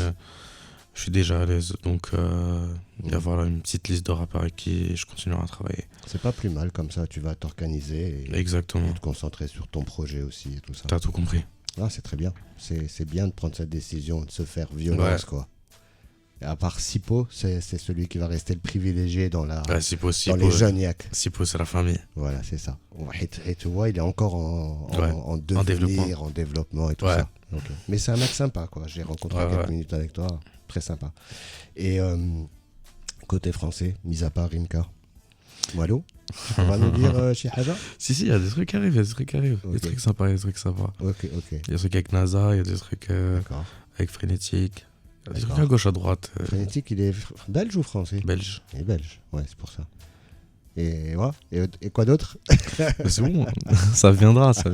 je suis déjà à l'aise. Donc il y a voilà, une petite liste de rappeurs avec qui je continuerai à travailler. C'est pas plus mal, comme ça tu vas t'organiser et te concentrer sur ton projet aussi et tout ça. T'as tout compris. Ah, c'est très bien. C'est bien de prendre cette décision, de se faire violence, quoi. Et à part Sipo, c'est celui qui va rester le privilégié dans Sipo, les jeunes yaks. Sipo, c'est la famille. Voilà, c'est ça. Et tu vois, il est encore en devenir, en développement et tout ça. Okay. Mais c'est un mec sympa, quoi. J'ai rencontré quelques minutes avec toi. Très sympa. Et côté français, mis à part Rimka, Wallo, on va nous dire chez Haja? Si, il y a des trucs qui arrivent, Des trucs sympas, Ok. Il y a des trucs avec NASA, il y a des trucs avec Frénétique. Il y a des trucs à gauche, à droite. Frénétique, il est belge ou français? Belge. Il est belge, ouais, c'est pour ça. Et quoi d'autre? C'est bon, ça viendra. Il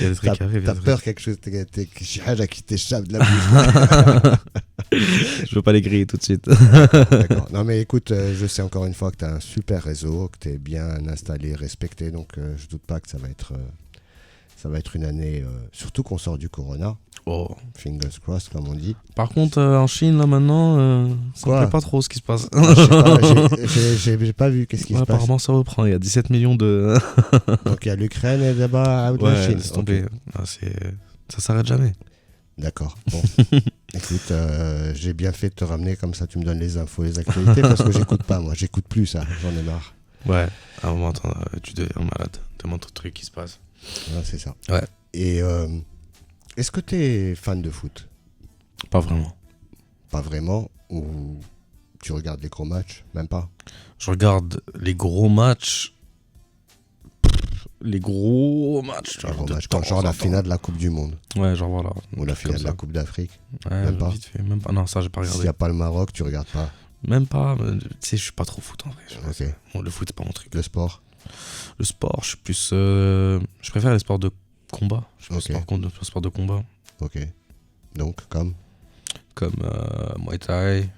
y a des trucs qui arrivent. T'as peur quelque chose qui t'échappe de la bouche? Je veux pas les griller tout de suite. D'accord. Non mais écoute, je sais encore une fois que t'as un super réseau, que t'es bien installé, respecté, donc je doute pas que ça va être une année, surtout qu'on sort du Corona. Oh. Fingers crossed, comme on dit. Par contre, en Chine, là, maintenant, ça me plaît pas trop ce qui se passe. J'ai pas vu qu'est-ce qui se passe. Apparemment, ça reprend. Il y a 17 millions de... Donc, il y a l'Ukraine et là-bas, out de la Chine. C'est tombé. Ça s'arrête jamais. D'accord. Bon. Écoute, j'ai bien fait de te ramener, comme ça tu me donnes les infos, les actualités, parce que j'écoute pas, moi. J'écoute plus ça. J'en ai marre. Ouais. À un moment, tu deviens malade. Tellement de trucs qui se passent. Ouais, c'est ça. Ouais. Et... est-ce que tu es fan de foot? Pas vraiment. Pas vraiment? Ou tu regardes les gros matchs? Même pas? Je regarde les gros matchs. Les gros matchs. Comme genre la finale de la Coupe du Monde. Ouais, genre voilà. Ou la finale de la Coupe d'Afrique. Ouais, même pas. Vite fait, même pas. Non, ça, j'ai pas regardé. S'il n'y a pas le Maroc, tu regardes pas? Même pas. Tu sais, je suis pas trop foot en vrai. Okay. Bon, le foot, c'est pas mon truc. Le sport? Le sport, je suis plus. Je préfère les sports de combat. Sport de combat. Ok. Donc, comme Muay Thai,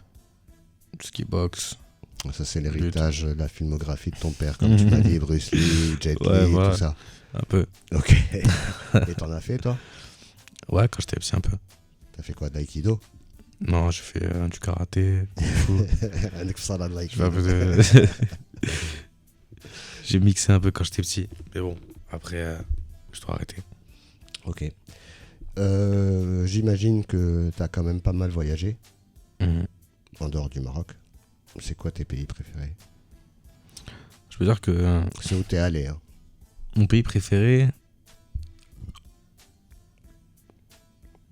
ski box. Ça, c'est l'héritage, la filmographie de ton père, comme tu m'as dit, Bruce Lee, Jet Li, tout ça. Un peu. Ok. Et t'en as fait, toi? Ouais, quand j'étais petit, un peu. T'as fait quoi, d'aïkido? Non, j'ai fait du karaté, kung fu. Un extra de l'aïkido. J'ai mixé un peu quand j'étais petit. Mais bon, après, je dois arrêter. Ok. J'imagine que t'as quand même pas mal voyagé en dehors du Maroc. C'est quoi tes pays préférés? Je peux dire que... C'est où t'es allé, hein. Mon pays préféré...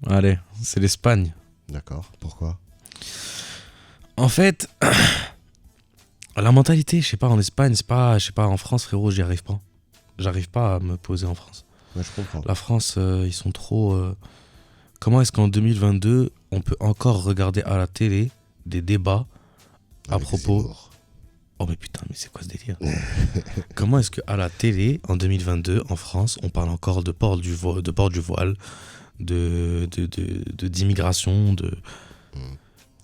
Allez, c'est l'Espagne. D'accord, pourquoi? En fait, la mentalité, je sais pas, en Espagne, c'est pas... Je sais pas, en France, frérot, j'y arrive pas. J'arrive pas à me poser en France. Ouais, je comprends. La France, ils sont trop... Comment est-ce qu'en 2022, on peut encore regarder à la télé des débats à propos... Oh mais putain, mais c'est quoi ce délire? Comment est-ce qu'à la télé, en 2022, en France, on parle encore de port du voile, d'immigration, de...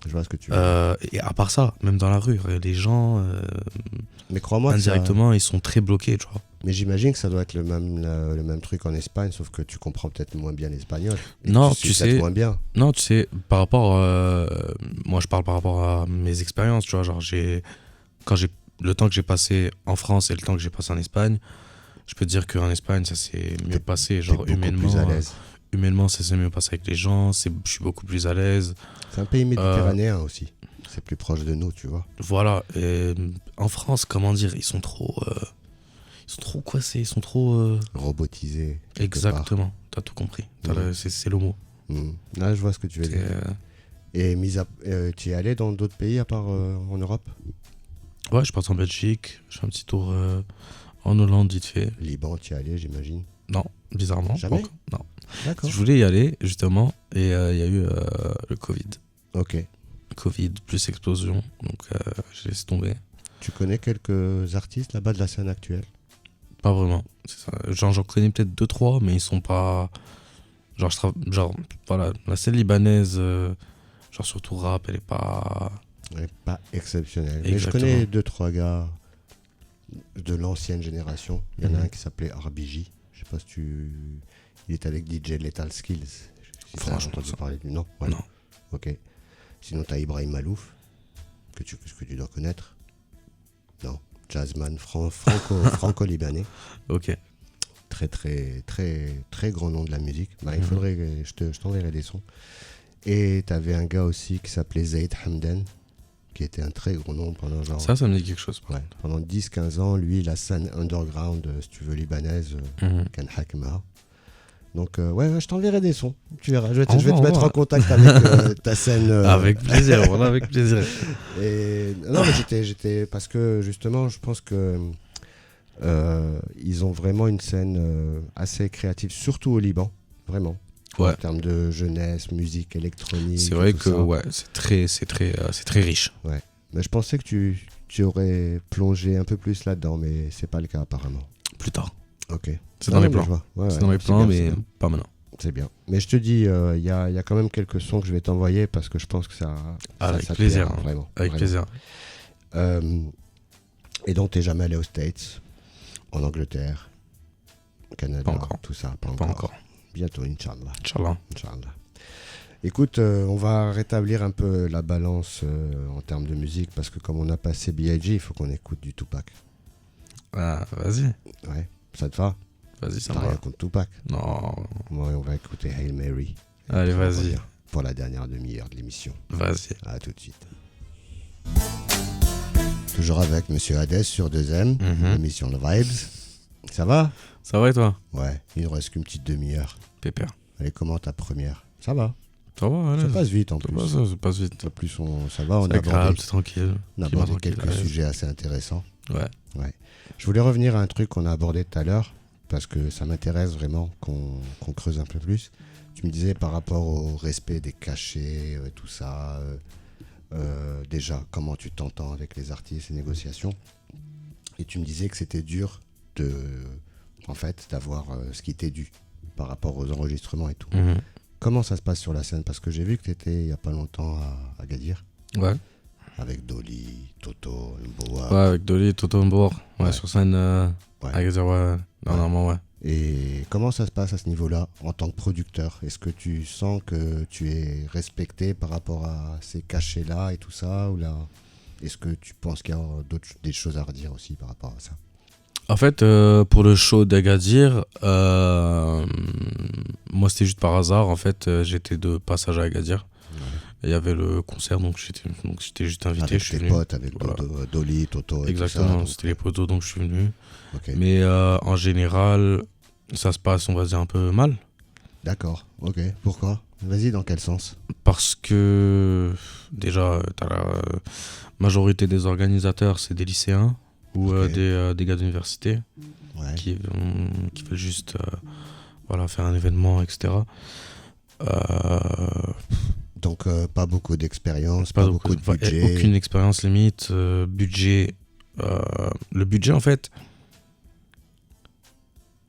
Je vois ce que tu veux dire. Et à part ça, même dans la rue, les gens, mais crois-moi indirectement, ils sont très bloqués, tu vois. Mais j'imagine que ça doit être le même truc en Espagne, sauf que tu comprends peut-être moins bien l'espagnol. Non, tu sais, moins bien. Non, tu sais, par rapport, moi je parle par rapport à mes expériences, tu vois, genre le temps que j'ai passé en France et le temps que j'ai passé en Espagne, je peux te dire qu'en Espagne ça s'est mieux passé, genre humainement. Plus à l'aise. humainement, ça s'est mieux passé avec les gens, je suis beaucoup plus à l'aise. C'est un pays méditerranéen aussi. C'est plus proche de nous, tu vois. Voilà. Et en France, comment dire, ils sont trop coincés, ils sont trop... robotisés. Exactement, t'as tout compris. C'est le mot. Là, je vois ce que tu veux dire. Et tu es allé dans d'autres pays à part en Europe? Ouais, je passe en Belgique, je fais un petit tour en Hollande vite fait. Liban, tu y es allé, j'imagine? Non, bizarrement. Jamais? Non. D'accord. Je voulais y aller, justement, et il y a eu le Covid. Ok. Covid plus explosion, donc j'ai laissé tomber. Tu connais quelques artistes là-bas de la scène actuelle? Pas vraiment. C'est ça. Genre, j'en connais peut-être 2-3, mais ils sont pas... Genre, voilà, la scène libanaise, genre surtout rap, elle est pas... Elle est pas exceptionnelle. Exactement. Mais je connais 2-3 gars de l'ancienne génération. Il y en a un qui s'appelait RBJ. Je sais pas si il est avec DJ Lethal Skills. Franchement, entendu parler du nom. Non. Ok. Sinon, tu as Ibrahim Malouf, que tu dois connaître. Non. Jazzman franco-libanais. Ok. Très, très, très, très grand nom de la musique. Bah, il faudrait que je t'enverrai des sons. Et tu avais un gars aussi qui s'appelait Zaid Hamdan, qui était un très gros nom pendant genre... Ça me dit quelque chose. Ouais, pendant 10-15 ans, lui, la scène underground, si tu veux, libanaise, Kan Hakma. Donc, ouais, je t'enverrai des sons. Tu verras. Je vais te mettre en contact avec ta scène. Avec plaisir, voilà, avec plaisir. Et, non, mais j'étais. Parce que, justement, je pense que. Ils ont vraiment une scène assez créative, surtout au Liban. Vraiment. Ouais. En termes de jeunesse, musique électronique. C'est vrai que c'est très riche. Ouais. Mais je pensais que tu aurais plongé un peu plus là-dedans, mais c'est pas le cas apparemment. Plus tard. Ok. C'est dans les plans. C'est dans les plans, mais pas maintenant. C'est bien. Mais je te dis, il y a quand même quelques sons que je vais t'envoyer parce que je pense que ça. Avec ça plaisir. Plaira, vraiment. Avec vraiment. plaisir. Et donc, t'es jamais allé aux States, en Angleterre, au Canada, tout ça? Pas encore. Bientôt, Inch'Allah. Inch'Allah. Écoute, on va rétablir un peu la balance en termes de musique parce que comme on a passé B.I.G., il faut qu'on écoute du Tupac. Ah, vas-y. Ouais, ça te va? Vas-y, ça T'as va. rien contre Tupac? Non. Ouais, on va écouter Hail Mary. Allez, vas-y. Pour la dernière demi-heure de l'émission. Vas-y. À tout de suite. Toujours avec Monsieur Hadès sur 2M, l'émission The Vibes. Ça va? Ça va et toi? Ouais, il ne reste qu'une petite demi-heure. Pépère. Allez, comment ta première? Ça va? Ça va, allez. Ça passe vite en plus. Ça passe vite. En plus, ça va, on a abordé, c'est tranquille. On a abordé quelques sujets assez intéressants. Ouais. Je voulais revenir à un truc qu'on a abordé tout à l'heure, parce que ça m'intéresse vraiment qu'on creuse un peu plus. Tu me disais par rapport au respect des cachets, tout ça, déjà, comment tu t'entends avec les artistes, les négociations. Et tu me disais que c'était dur d'avoir ce qui t'est dû par rapport aux enregistrements et tout. Comment ça se passe sur la scène? Parce que j'ai vu que tu étais il n'y a pas longtemps à Agadir. Ouais. Avec Dolly, Toto, Mboa. Ouais, avec Dolly, Toto, Mboa. Ouais, sur scène. Agadir, ouais. Normalement, ouais. Et comment ça se passe à ce niveau-là en tant que producteur? Est-ce que tu sens que tu es respecté par rapport à ces cachets-là et tout ça, ou là, est-ce que tu penses qu'il y a des choses à redire aussi par rapport à ça? En fait, pour le show d'Agadir, moi c'était juste par hasard. En fait, j'étais de passage à Agadir. Il y avait le concert, donc j'étais juste invité. Avec je suis tes venu. potes, avec Dolly, Toto. Exactement, et tout ça, c'était les potos, donc je suis venu. Okay. Mais en général, ça se passe, on va dire, un peu mal. D'accord, ok. Pourquoi? Vas-y, dans quel sens? Parce que déjà, t'as la majorité des organisateurs, c'est des lycéens ou des gars d'université qui veulent juste faire un événement, etc. Donc pas beaucoup d'expérience, pas beaucoup de budget. Aucune expérience limite, budget. Le budget, en fait,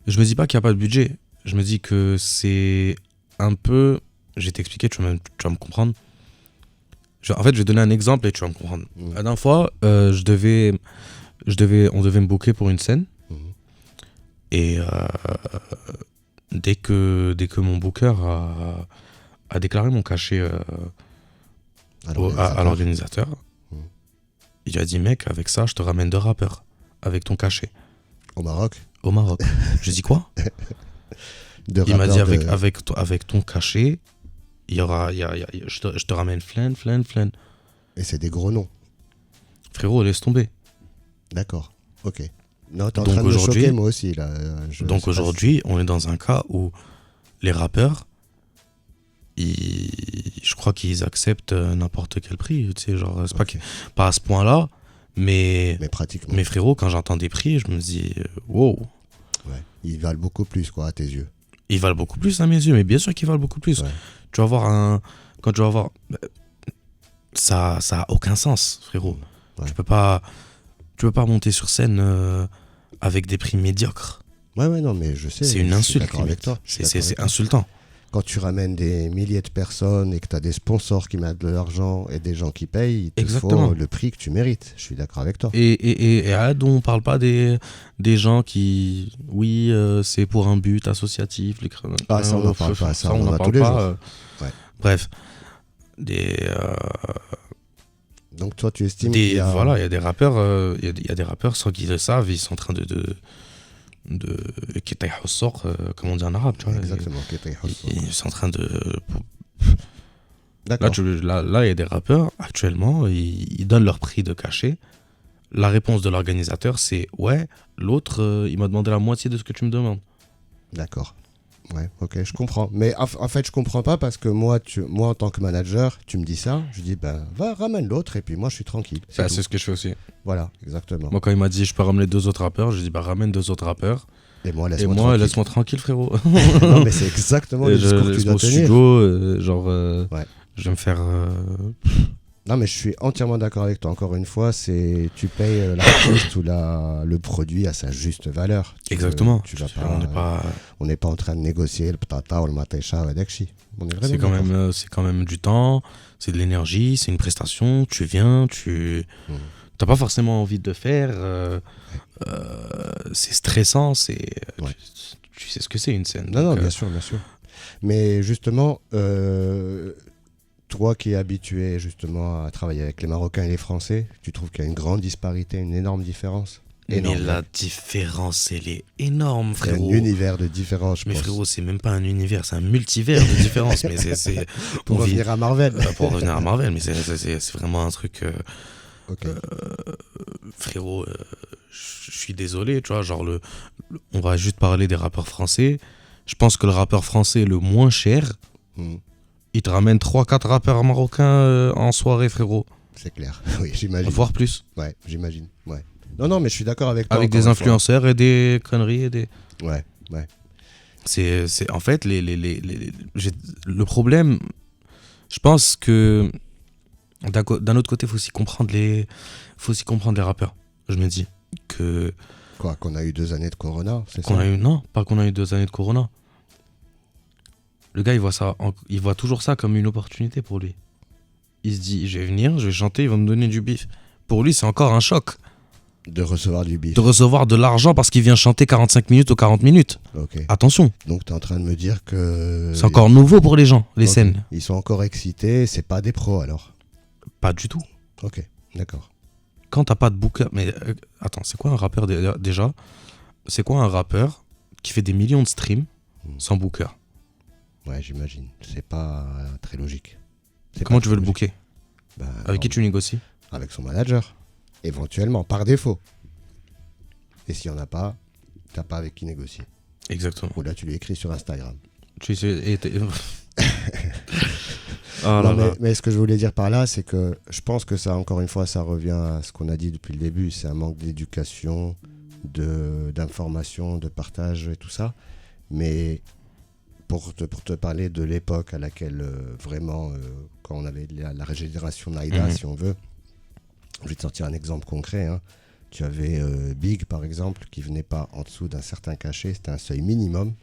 je me dis pas qu'il n'y a pas de budget. Je me dis que c'est un peu... Je vais t'expliquer, tu vas me comprendre. En fait, je vais donner un exemple et tu vas me comprendre. La dernière fois, on devait me booker pour une scène. Et dès que mon booker a déclaré mon cachet à l'organisateur, il a dit, mec, avec ça, je te ramène 2 rappeurs avec ton cachet. Au Maroc? Au Maroc. Je dis quoi? Il m'a dit avec ton cachet, il y aura, je te ramène flan. Et c'est des gros noms. Frérot, laisse tomber. D'accord, ok. Non, t'es en train de me choquer, moi aussi. Là. Donc aujourd'hui, on est dans un cas où les rappeurs, je crois qu'ils acceptent n'importe quel prix. Tu sais, genre, c'est pas à ce point-là, mais pratiquement. Mais frérot, quand j'entends des prix, je me dis, wow. Ouais, ils valent beaucoup plus, quoi, à tes yeux. Ils valent beaucoup plus à mes yeux, mais bien sûr qu'ils valent beaucoup plus. Ouais. Tu vas voir quand tu vas voir, ça a aucun sens, frérot. Ouais. Tu peux pas monter sur scène avec des prix médiocres. Ouais, non, mais je sais. C'est une insulte. Avec toi. C'est insultant. Quand tu ramènes des milliers de personnes et que tu as des sponsors qui mettent de l'argent et des gens qui payent, il te faut le prix que tu mérites. Je suis d'accord avec toi. Et on parle pas des gens qui, c'est pour un but associatif. Ça, on n'en parle pas. Ça, on en parle pas. Ouais. Bref. Donc toi, tu estimes qu'il y a... Voilà, il y a des rappeurs, il y a des rappeurs sans qu'ils le savent, ils sont en train de comme on dit en arabe, tu vois. Exactement, ils sont en train de... D'accord. Là, il y a des rappeurs, actuellement, ils donnent leur prix de cachet. La réponse de l'organisateur, c'est « Ouais, l'autre, il m'a demandé la moitié de ce que tu me demandes. » D'accord. Ouais, ok, je comprends. Mais en fait, je comprends pas parce que moi, en tant que manager, tu me dis ça, je dis, va, ramène l'autre et puis moi, je suis tranquille. C'est ce que je fais aussi. Voilà, exactement. Moi, quand il m'a dit, je peux ramener 2 autres rappeurs, je dis, ramène 2 autres rappeurs. Et moi, laisse-moi tranquille, frérot. Non, mais c'est exactement le discours que tu dois tenir. Je vais me faire... Non, mais je suis entièrement d'accord avec toi. Encore une fois, tu payes l'artiste ou le produit à sa juste valeur. Exactement. On n'est pas en train de négocier le patata ou le matécha ou l'adekchi. C'est quand même du temps, c'est de l'énergie, c'est une prestation. Tu viens, t'as pas forcément envie de le faire. C'est stressant, tu sais ce que c'est une scène. Non, bien sûr. Mais justement... toi qui es habitué justement à travailler avec les Marocains et les Français, tu trouves qu'il y a une grande disparité, une énorme différence? Mais la différence, elle est énorme, frérot. C'est un univers de différence, je pense. Mais frérot, c'est même pas un univers, c'est un multivers de différence. Mais c'est pour revenir à Marvel. Mais c'est vraiment un truc... frérot, je suis désolé, tu vois, genre on va juste parler des rappeurs français. Je pense que le rappeur français le moins cher... Il te ramène 3-4 rappeurs marocains en soirée, frérot. C'est clair, oui, j'imagine. Voire plus. Ouais, j'imagine, ouais. Non, mais je suis d'accord avec toi. Avec des influenceurs et des conneries et des... Ouais. C'est en fait, le problème, je pense que d'un autre côté, il faut aussi comprendre les rappeurs. Je me dis que... Quoi, qu'on a eu 2 années de Corona, c'est ça? Non, pas qu'on a eu 2 années de Corona. Le gars, il voit toujours ça comme une opportunité pour lui. Il se dit, je vais venir, je vais chanter, il va me donner du bif. Pour lui, c'est encore un choc. De recevoir du bif. De recevoir de l'argent parce qu'il vient chanter 45 minutes ou 40 minutes. Okay. Attention. Donc, tu es en train de me dire que... C'est encore nouveau pour les gens, les scènes. Ils sont encore excités, c'est pas des pros alors? Pas du tout. Ok, d'accord. Quand t'as pas de booker... Mais attends, c'est quoi un rappeur déjà? C'est quoi un rappeur qui fait des millions de streams sans booker? Ouais, j'imagine. C'est pas très logique. Comment tu veux le booker? Avec qui tu négocies? Avec son manager. Éventuellement, par défaut. Et s'il n'y en a pas, t'as pas avec qui négocier. Exactement. Ou là, tu lui écris sur Instagram. Mais ce que je voulais dire par là, c'est que je pense que ça, encore une fois, ça revient à ce qu'on a dit depuis le début. C'est un manque d'éducation, d'information, de partage et tout ça. Mais... Pour te parler de l'époque à laquelle vraiment, quand on avait la génération Naïda, si on veut, je vais te sortir un exemple concret. Hein. Tu avais Big, par exemple, qui venait pas en dessous d'un certain cachet, c'était un seuil minimum,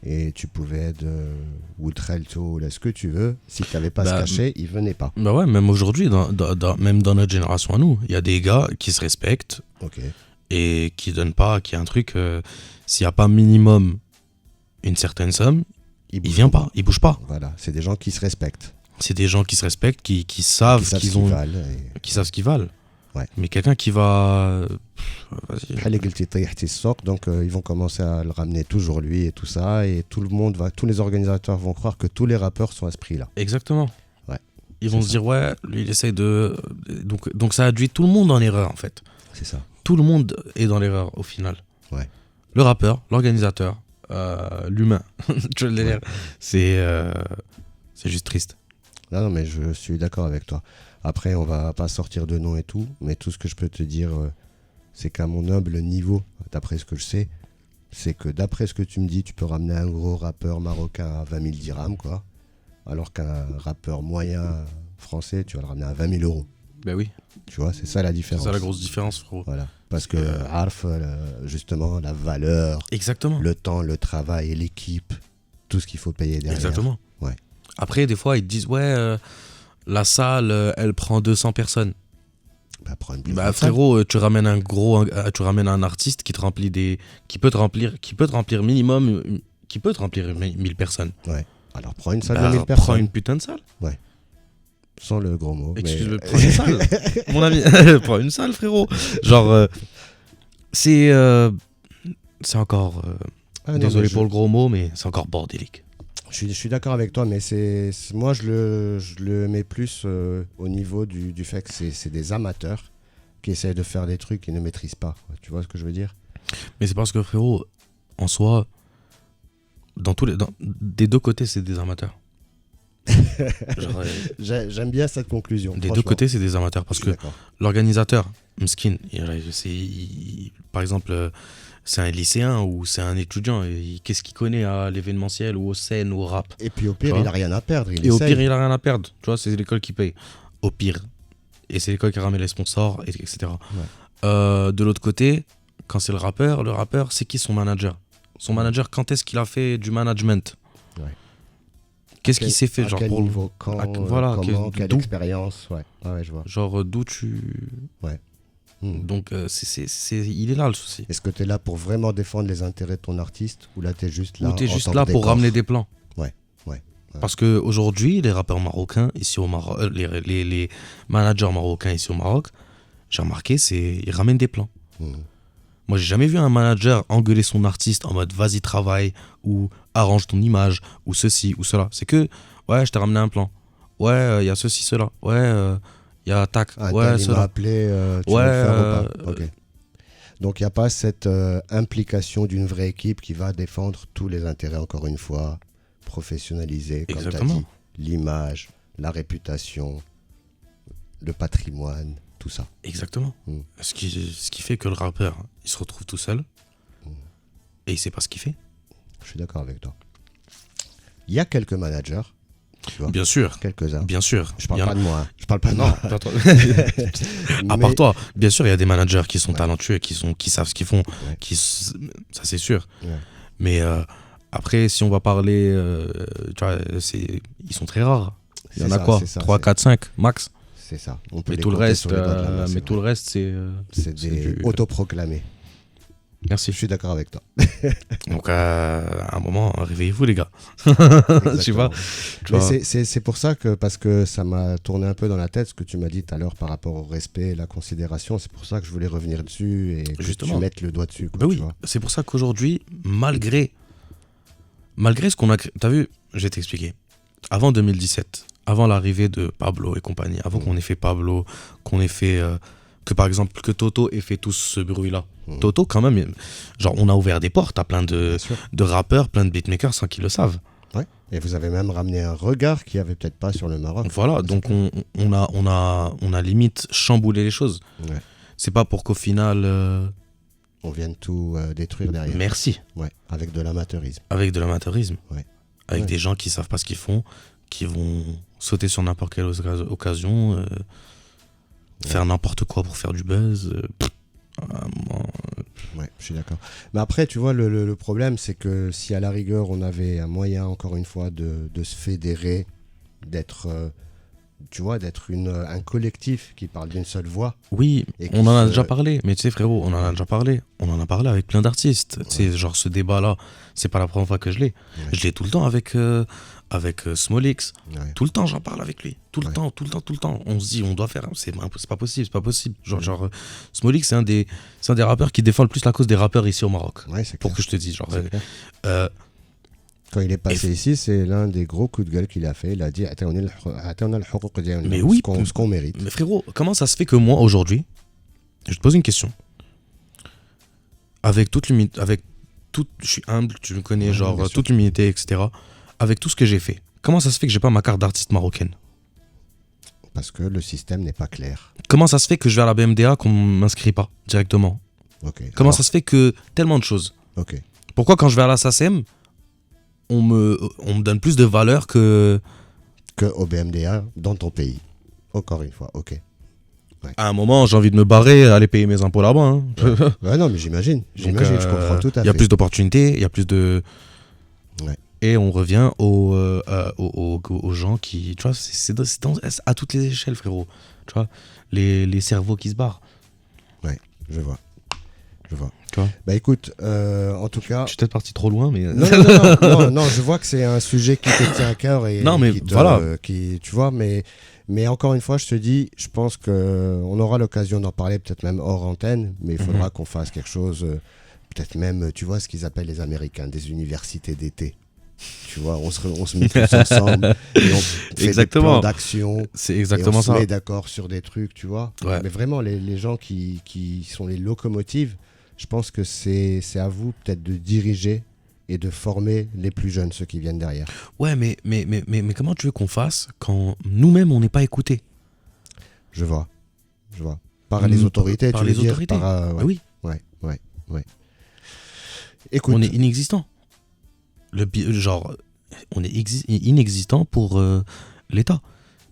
et tu pouvais être Woodrelto, ce que tu veux, si tu n'avais pas ce cachet, il venait pas. Bah ouais, même aujourd'hui, même dans notre génération à nous, il y a des gars qui se respectent et qui donnent pas, qui a un truc, s'il n'y a pas minimum une certaine somme, il vient pas, il bouge pas. Voilà, c'est des gens qui se respectent. C'est des gens qui se respectent, qui savent ce qu'ils valent. Ouais. Mais quelqu'un qui va... Donc ils vont commencer à le ramener toujours lui et tout ça, et tout le monde tous les organisateurs vont croire que tous les rappeurs sont à ce prix-là. Exactement. Ouais. Ils vont se dire ouais, lui il essaye de... Donc ça induit tout le monde en erreur en fait. C'est ça. Tout le monde est dans l'erreur au final. Ouais. Le rappeur, l'organisateur, l'humain. Tu veux le délire. C'est juste triste. Non, mais je suis d'accord avec toi. Après, on va pas sortir de nom et tout, mais tout ce que je peux te dire, c'est qu'à mon humble niveau, d'après ce que je sais, c'est que d'après ce que tu me dis, tu peux ramener un gros rappeur marocain à 20 000 dirhams, quoi. Alors qu'un rappeur moyen français, tu vas le ramener à 20 000 euros. Ben oui. Tu vois, c'est ça la différence. C'est ça la grosse différence, frérot. Voilà. Parce que Arf, justement, la valeur, exactement. Le temps, le travail, l'équipe, tout ce qu'il faut payer derrière. Exactement. Ouais. Après, des fois, ils te disent ouais, la salle, elle prend 200 personnes. Bah frérot, tu ramènes un artiste qui te remplit qui peut te remplir minimum, qui peut te remplir 1000 personnes. Ouais. Alors prends une salle de 1000 personnes. Prends une putain de salle. Ouais. Sans le gros mot. Excuse-moi, prends une salle. Mon ami, prends une salle, frérot. Genre, c'est encore. Désolé pour le gros mot, mais c'est encore bordélique. Je suis d'accord avec toi, mais moi je le mets plus au niveau du fait que c'est des amateurs qui essayent de faire des trucs qu'ils ne maîtrisent pas. Tu vois ce que je veux dire? Mais c'est parce que frérot, en soi, des deux côtés, c'est des amateurs. Genre, j'aime bien cette conclusion. Des deux côtés, c'est des amateurs parce que l'organisateur, Mskin, par exemple, c'est un lycéen ou c'est un étudiant. Qu'est-ce qu'il connaît à l'événementiel ou aux scènes ou au rap? Et puis au pire, il n'a rien à perdre. Au pire, il n'a rien à perdre. Tu vois, c'est l'école qui paye. Au pire. Et c'est l'école qui ramène les sponsors, etc. Ouais. De l'autre côté, quand c'est le rappeur, c'est qui son manager? Son manager, quand est-ce qu'il a fait du management? Ouais. Qu'est-ce qu'il s'est fait, genre quel niveau, comment, quelle expérience, ouais, je vois. Genre d'où tu... Ouais. Donc il est là le souci. Est-ce que tu es là pour vraiment défendre les intérêts de ton artiste ou là tu es juste là ou tu es juste là pour ramener des plans? Ouais. Parce qu'aujourd'hui, les rappeurs marocains ici au Maroc, les managers marocains ici au Maroc, j'ai remarqué, ils ramènent des plans. Moi, j'ai jamais vu un manager engueuler son artiste en mode vas-y travaille ou arrange ton image ou ceci ou cela. C'est que ouais, je t'ai ramené un plan. Ouais, il y a ceci, cela. Ouais, il y a tac. Ouais, il m'a appelé. Tu veux le faire ou pas? Okay. Donc il n'y a pas cette implication d'une vraie équipe qui va défendre tous les intérêts, encore une fois, professionnalisés, comme tu as dit, l'image, la réputation, le patrimoine. Tout ça. Exactement. Ce qui fait que le rappeur, il se retrouve tout seul et il sait pas ce qu'il fait. Je suis d'accord avec toi. Il y a quelques managers. Tu vois, bien sûr. Quelques-uns. Bien sûr. Je parle pas de moi. Hein. Je parle pas de moi. Pas toi. À part toi, bien sûr, il y a des managers qui sont talentueux, qui savent ce qu'ils font. Ouais. Ça, c'est sûr. Ouais. Mais après, si on va parler, tu vois, ils sont très rares. Il y en a quoi 3, 4, 5 max. C'est ça. On peut tout le reste, c'est des autoproclamés. Merci. Je suis d'accord avec toi. Donc, à un moment, réveillez-vous, les gars. Tu vois. C'est pour ça que, parce que ça m'a tourné un peu dans la tête ce que tu m'as dit tout à l'heure par rapport au respect et la considération. C'est pour ça que je voulais revenir dessus et que tu mettes le doigt dessus. Quoi, oui, c'est pour ça qu'aujourd'hui, malgré ce qu'on a créé, t'as vu, je vais t'expliquer. Avant 2017, avant l'arrivée de Pablo et compagnie, avant qu'on ait fait Pablo, qu'on ait fait... que par exemple, que Toto ait fait tout ce bruit-là. Toto, quand même, genre on a ouvert des portes à plein de rappeurs, plein de beatmakers sans qu'ils le savent. Ouais. Et vous avez même ramené un regard qu'il n'y avait peut-être pas sur le Maroc. Voilà, donc on a limite chamboulé les choses. Ouais. C'est pas pour qu'au final... on vienne tout détruire derrière. Merci. Ouais. Avec de l'amateurisme. Avec de l'amateurisme. Ouais. Avec des gens qui savent pas ce qu'ils font, qui vont sauter sur n'importe quelle occasion, faire n'importe quoi pour faire du buzz. Ouais, je suis d'accord. Mais après, tu vois, le problème, c'est que si à la rigueur, on avait un moyen, encore une fois, de se fédérer, d'être tu vois, d'être un collectif qui parle d'une seule voix. Oui, on en a déjà parlé, mais tu sais frérot, on en a déjà parlé. On en a parlé avec plein d'artistes. Ouais. Tu sais, genre ce débat-là, c'est pas la première fois que je l'ai. Ouais. Je l'ai tout le temps avec Smolix. Ouais. Tout le temps, j'en parle avec lui. Tout le temps. On se dit, on doit faire. C'est pas possible. Genre Smolix, c'est un des rappeurs qui défend le plus la cause des rappeurs ici au Maroc. Ouais, c'est pour que je te dise, genre. Quand il est passé ici, c'est l'un des gros coups de gueule qu'il a fait. Il a dit mais oui, ce qu'on mérite. Mais frérot, comment ça se fait que moi, aujourd'hui, je te pose une question. Avec toute l'humilité, je suis humble, tu me connais, genre, toute l'humilité, etc. Avec tout ce que j'ai fait, comment ça se fait que j'ai pas ma carte d'artiste marocaine? Parce que le système n'est pas clair. Comment ça se fait que je vais à la BMDA qu'on m'inscrit pas directement? Comment ça se fait que tellement de choses? Pourquoi quand je vais à la SACEM, on me donne plus de valeur que au BMDA dans ton pays? Encore une fois, ok. Ouais. À un moment, j'ai envie de me barrer, aller payer mes impôts là-bas. Hein. Ouais, non, mais j'imagine, je comprends tout à fait. Il y a plus d'opportunités, il y a plus de... Ouais. Et on revient aux gens qui... Tu vois, c'est à toutes les échelles, frérot. Tu vois, les cerveaux qui se barrent. Ouais, je vois. Tu vois, bah écoute, en tout cas... Je suis peut-être parti trop loin, mais... Non, je vois que c'est un sujet qui te tient à cœur et non, mais voilà. Tu vois, mais encore une fois, je te dis, je pense qu'on aura l'occasion d'en parler, peut-être même hors antenne, mais il faudra qu'on fasse quelque chose, peut-être même, tu vois, ce qu'ils appellent les Américains, des universités d'été. Tu vois, on se met tous ensemble et on fait des plans d'action. C'est exactement ça. On se met d'accord sur des trucs, tu vois. Ouais. Mais vraiment, les gens qui sont les locomotives, je pense que c'est à vous peut-être de diriger et de former les plus jeunes, ceux qui viennent derrière. Ouais, mais comment tu veux qu'on fasse quand nous-mêmes, on n'est pas écoutés? Je vois. Par les autorités, par tu veux les dire autorités. Ouais. Oui. Ouais. Écoute. On est inexistant. Genre, on est inexistant pour l'État.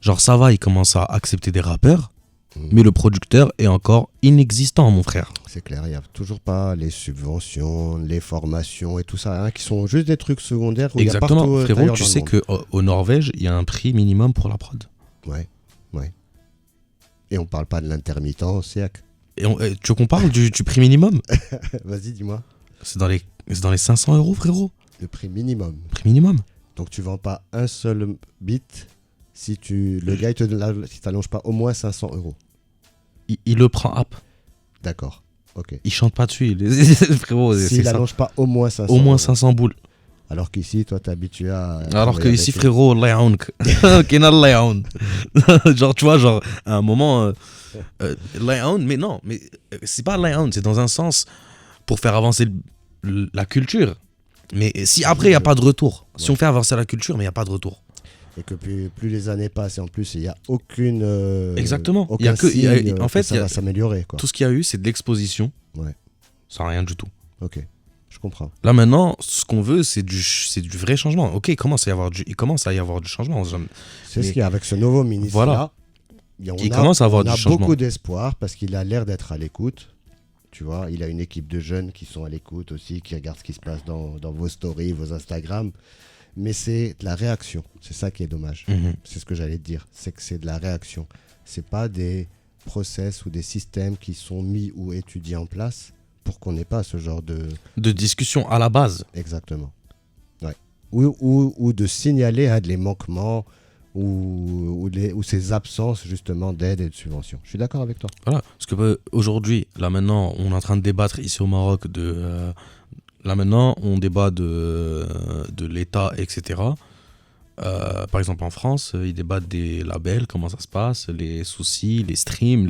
Genre, ça va, il commence à accepter des rappeurs, mais le producteur est encore inexistant, mon frère. C'est clair, il n'y a toujours pas les subventions, les formations et tout ça, hein, qui sont juste des trucs secondaires. Où exactement, il y a partout, frérot, tu sais qu'au Norvège, il y a un prix minimum pour la prod. Ouais. Et on parle pas de l'intermittent au siècle. Tu veux qu'on parle du prix minimum? Vas-y, dis-moi. C'est dans les 500 €, frérot. Le prix minimum. Donc tu vends pas un seul beat si le gars si t'allonge pas au moins 500 €. Il le prend up. D'accord, ok. Il chante pas dessus, frérot. S'il n'allonge pas au moins 500 au moins 500 boules. Alors qu'ici, toi, t'es habitué à... Alors que ici, frérot, genre, tu vois, genre, à un moment, mais non, mais c'est pas c'est dans un sens pour faire avancer la culture. Mais si après, il n'y a pas de retour. Si on fait avancer la culture, mais il n'y a pas de retour. Et que plus les années passent, et en plus, il n'y a aucune... Exactement. En fait, ça va s'améliorer, quoi. Tout ce qu'il y a eu, c'est de l'exposition. Ouais. Sans rien du tout. Ok. Je comprends. Là maintenant, ce qu'on veut, c'est du vrai changement. Ok, il commence à y avoir du changement. C'est ce qu'il y a avec ce nouveau ministre. Voilà. Il commence à avoir du changement. On a beaucoup d'espoir parce qu'il a l'air d'être à l'écoute. Tu vois, il a une équipe de jeunes qui sont à l'écoute aussi, qui regardent ce qui se passe dans vos stories, vos Instagram. Mais c'est de la réaction. C'est ça qui est dommage. C'est ce que j'allais te dire. C'est que c'est de la réaction. C'est pas des process ou des systèmes qui sont mis ou étudiés en place pour qu'on n'ait pas ce genre de discussion à la base. Exactement. Ouais. Ou de signaler les manquements ou ces absences justement d'aide et de subventions. Je suis d'accord avec toi. Voilà, parce que aujourd'hui, là maintenant, on est en train de débattre ici au Maroc là maintenant, on débat de l'État, etc. Par exemple en France, ils débattent des labels, comment ça se passe, les soucis, les streams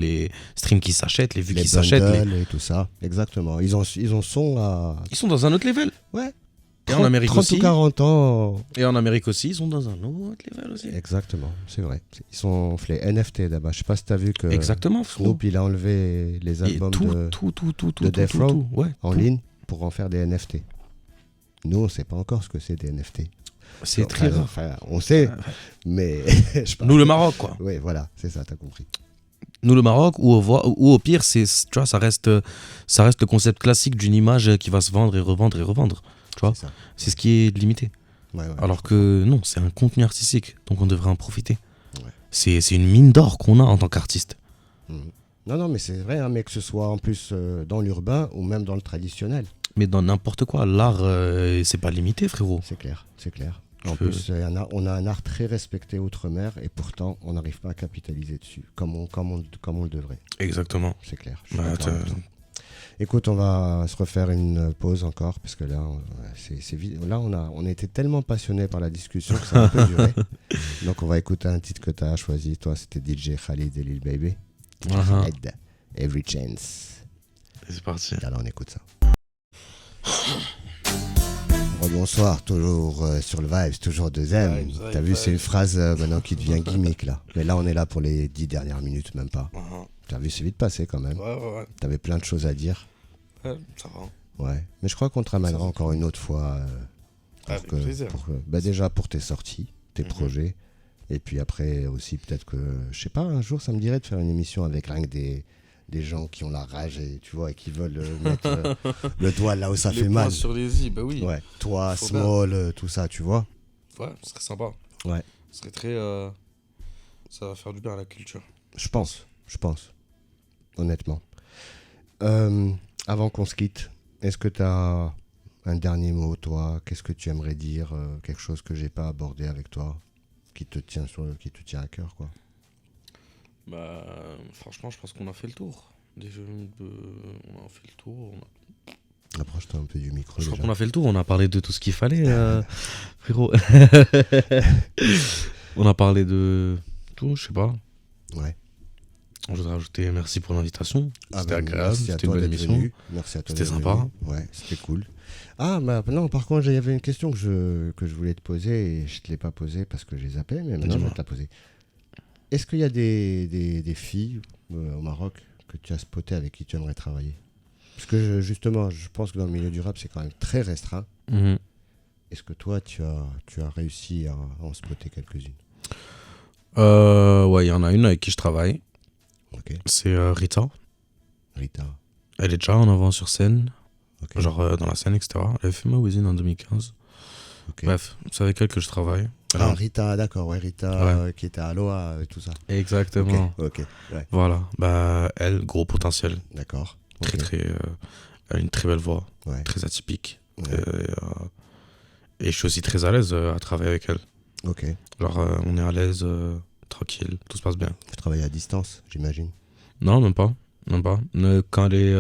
qui s'achètent, les vues qui s'achètent. Et tout ça, exactement. Ils sont dans un autre level. Ouais. Et en Amérique 30 aussi. ou 40 ans. Et en Amérique aussi, ils sont dans un autre level aussi. Exactement, c'est vrai. Ils sont les NFT là-bas. Je sais pas si tu as vu que exactement, Snoop, il a enlevé les albums de Death Row en ligne pour en faire des NFT. Nous, on ne sait pas encore ce que c'est des NFT. C'est très rare. Enfin, on sait, mais... Nous, le Maroc, quoi. Oui, voilà, c'est ça, t'as compris. Nous, le Maroc, ou au pire, tu vois, ça reste le concept classique d'une image qui va se vendre et revendre. Tu vois, c'est ce qui est limité. Ouais, alors que non, c'est un contenu artistique, donc on devrait en profiter. Ouais. c'est une mine d'or qu'on a en tant qu'artiste. Non, mais c'est vrai, hein, mais que ce soit en plus dans l'urbain ou même dans le traditionnel. Mais dans n'importe quoi, l'art, c'est pas limité, frérot. C'est clair. En plus, on a un art très respecté outre-mer et pourtant, on n'arrive pas à capitaliser dessus comme on le devrait. Exactement. C'est clair. Écoute, on va se refaire une pause encore parce que là, là on a été tellement passionnés par la discussion que ça a un peu duré. Donc, on va écouter un titre que tu as choisi. Toi, c'était DJ Khalid et Lil Baby. Khalid, Every Chance. Et c'est parti. Alors, on écoute ça. Bonsoir, toujours sur le Vibes, toujours deuxième. T'as vu, c'est une phrase maintenant qui devient gimmick là. Mais là, on est là pour les 10 dernières minutes, même pas. T'as vu, c'est vite passé quand même. Ouais. T'avais plein de choses à dire. Ouais, ça va. Ouais, mais je crois qu'on te ramènera encore une autre fois. Avec plaisir. Déjà pour tes sorties, tes projets. Et puis après aussi, peut-être que, je sais pas, un jour, ça me dirait de faire une émission avec rien que des gens qui ont la rage et tu vois et qui veulent mettre le doigt là où ça fait mal. Sur les i, bah oui. Ouais. Toi, Small, tout ça, tu vois. Ouais, ce serait sympa. Ouais. Ce serait très. Ça va faire du bien à la culture. Je pense. Honnêtement. Avant qu'on se quitte, est-ce que tu as un dernier mot, toi? Qu'est-ce que tu aimerais dire? Quelque chose que j'ai pas abordé avec toi, qui te tient à cœur, quoi. Bah, franchement, je pense qu'on a fait le tour. On a fait le tour. Approche-toi un peu du micro. Je crois qu'on a fait le tour. On a parlé de tout ce qu'il fallait, frérot. On a parlé de tout, je sais pas. Ouais. Je voudrais rajouter merci pour l'invitation. C'était agréable, c'était une bonne belle émission. Merci à toi. C'était sympa. Ouais, c'était cool. Ah, bah non, par contre, il y avait une question que je voulais te poser et je te l'ai pas posée parce que j'ai zappé, mais maintenant je vais te la poser. Est-ce qu'il y a des filles au Maroc que tu as spotées avec qui tu aimerais travailler? Parce que justement, je pense que dans le milieu du rap, c'est quand même très restreint. Est-ce que toi, tu as réussi à en spotter quelques-unes? Ouais, il y en a une avec qui je travaille. Okay. C'est Rita. Rita. Elle est déjà en avant sur scène, okay. Genre dans la scène, etc. Elle avait fait ma Wizine en 2015. Okay. Bref, c'est avec elle que je travaille. Alors, Rita, d'accord, ouais, Rita qui était à Aloha et tout ça. Exactement. Ok, ouais. Voilà, bah elle, gros potentiel. D'accord. Elle a une très belle voix, très atypique. Ouais. Et je suis aussi très à l'aise à travailler avec elle. Ok. Genre, on est à l'aise, tranquille, tout se passe bien. Tu travailles à distance, j'imagine? Non, même pas. Quand elle est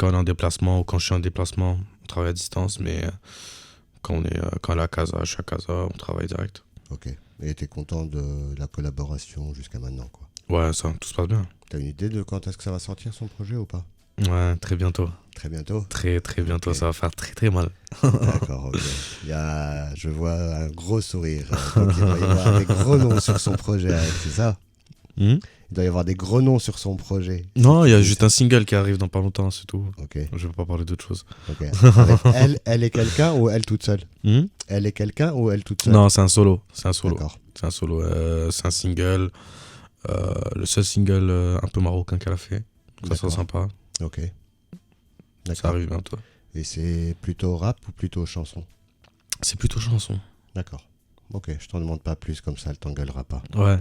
en déplacement ou quand je suis en déplacement, on travaille à distance, mais quand elle est à casa, je suis à casa, on travaille direct. Ok. Et t'es content de la collaboration jusqu'à maintenant, quoi? Ouais, ça, tout se passe bien. T'as une idée de quand est-ce que ça va sortir son projet ou pas? Ouais, très bientôt. Très bientôt? Très bientôt, ça va faire très très mal. D'accord, ok. Je vois un gros sourire. Donc il doit y avoir des gros noms sur son projet, c'est ça? Il doit y avoir des gros noms sur son projet. Non, il y a juste un single qui arrive dans pas longtemps, c'est tout. Ok. Je vais pas parler d'autre chose. Ok. Elle est quelqu'un ou elle toute seule? Elle est quelqu'un ou elle toute seule? Non, c'est un solo. D'accord. C'est un solo. C'est un single. Le seul single un peu marocain qu'elle a fait. Ça sera sympa. Ok. D'accord. Ça arrive bientôt. Et c'est plutôt rap ou plutôt chanson? C'est plutôt chanson. D'accord. Ok, je t'en demande pas plus, comme ça elle t'engueulera pas. Ouais.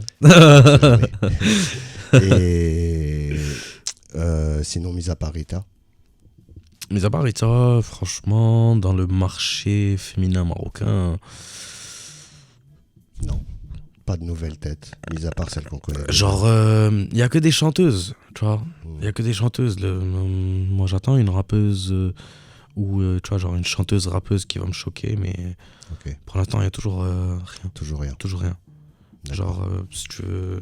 Et sinon, mis à part Rita? Mis à part Rita, franchement, dans le marché féminin marocain... Non. Pas de nouvelles têtes, mis à part celles qu'on connaît. Genre, il n'y a que des chanteuses, tu vois. Il n'y a que des chanteuses. Moi, j'attends une rappeuse ou, tu vois, genre une chanteuse rappeuse qui va me choquer, mais pour l'instant, il y a toujours rien. Toujours rien. Toujours rien. Genre, si tu veux...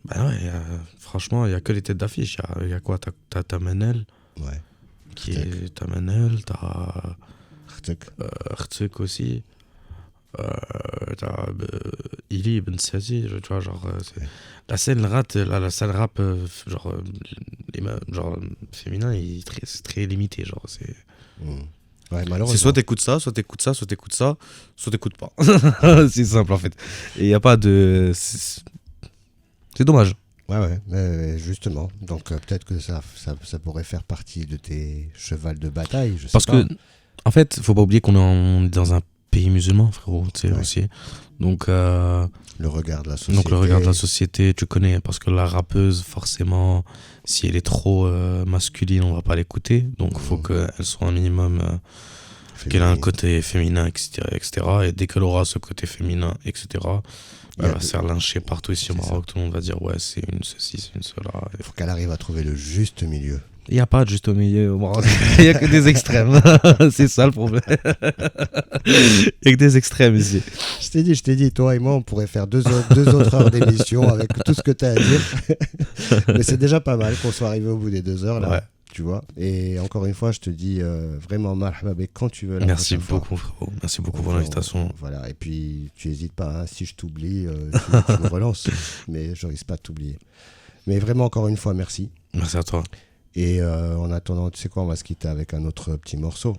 Ben ouais, franchement, il n'y a que les têtes d'affiche. Il y a quoi? T'as Manel. Ouais. T'as Manel, t'as... Rtuk aussi. T'as Ili Ben Sazi, tu vois, genre la scène rap, la scène rap genre féminin, c'est très limité, genre c'est ouais, malheureusement. C'est soit t'écoutes ça, soit t'écoutes ça, soit t'écoutes ça, soit t'écoutes pas. C'est simple en fait. Et y a pas de c'est dommage. Ouais, mais justement. Donc peut-être que ça pourrait faire partie de tes chevals de bataille, je sais pas. Parce que en fait, faut pas oublier qu'on est dans un pays musulman, frérot, tu sais, aussi. Donc, le regard de la société. Donc le regard de la société, tu connais, parce que la rappeuse, forcément, si elle est trop masculine, on va pas l'écouter. Donc il faut qu'elle soit un minimum, qu'elle ait un côté féminin, etc. Et dès qu'elle aura ce côté féminin, etc., elle va se faire lyncher partout ici au Maroc. Tout le monde va dire, ouais, c'est une ceci, c'est une cela. Il faut qu'elle arrive à trouver le juste milieu. Il n'y a pas de juste milieu au Maroc. Il n'y a que des extrêmes. C'est ça le problème. Il n'y a que des extrêmes ici. Je t'ai dit, toi et moi, on pourrait faire deux autres heures d'émission avec tout ce que tu as à dire. Mais c'est déjà pas mal qu'on soit arrivé au bout des 2 heures, là. Ouais. Tu vois. Et encore une fois, je te dis vraiment marhaba bek quand tu veux. Merci beaucoup, frérot. Merci beaucoup pour l'invitation. Voilà. Et puis, tu n'hésites pas. Hein, si je t'oublie, tu me relances. Mais je risque pas de t'oublier. Mais vraiment, encore une fois, merci. Merci à toi. Et en attendant, tu sais quoi, on va se quitter avec un autre petit morceau.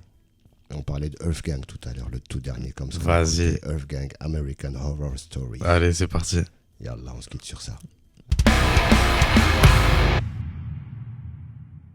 On parlait de Earth Gang tout à l'heure, le tout dernier comme ça. Vas-y. Earth Gang, American Horror Story. Allez, c'est parti. Yallah, on se quitte sur ça.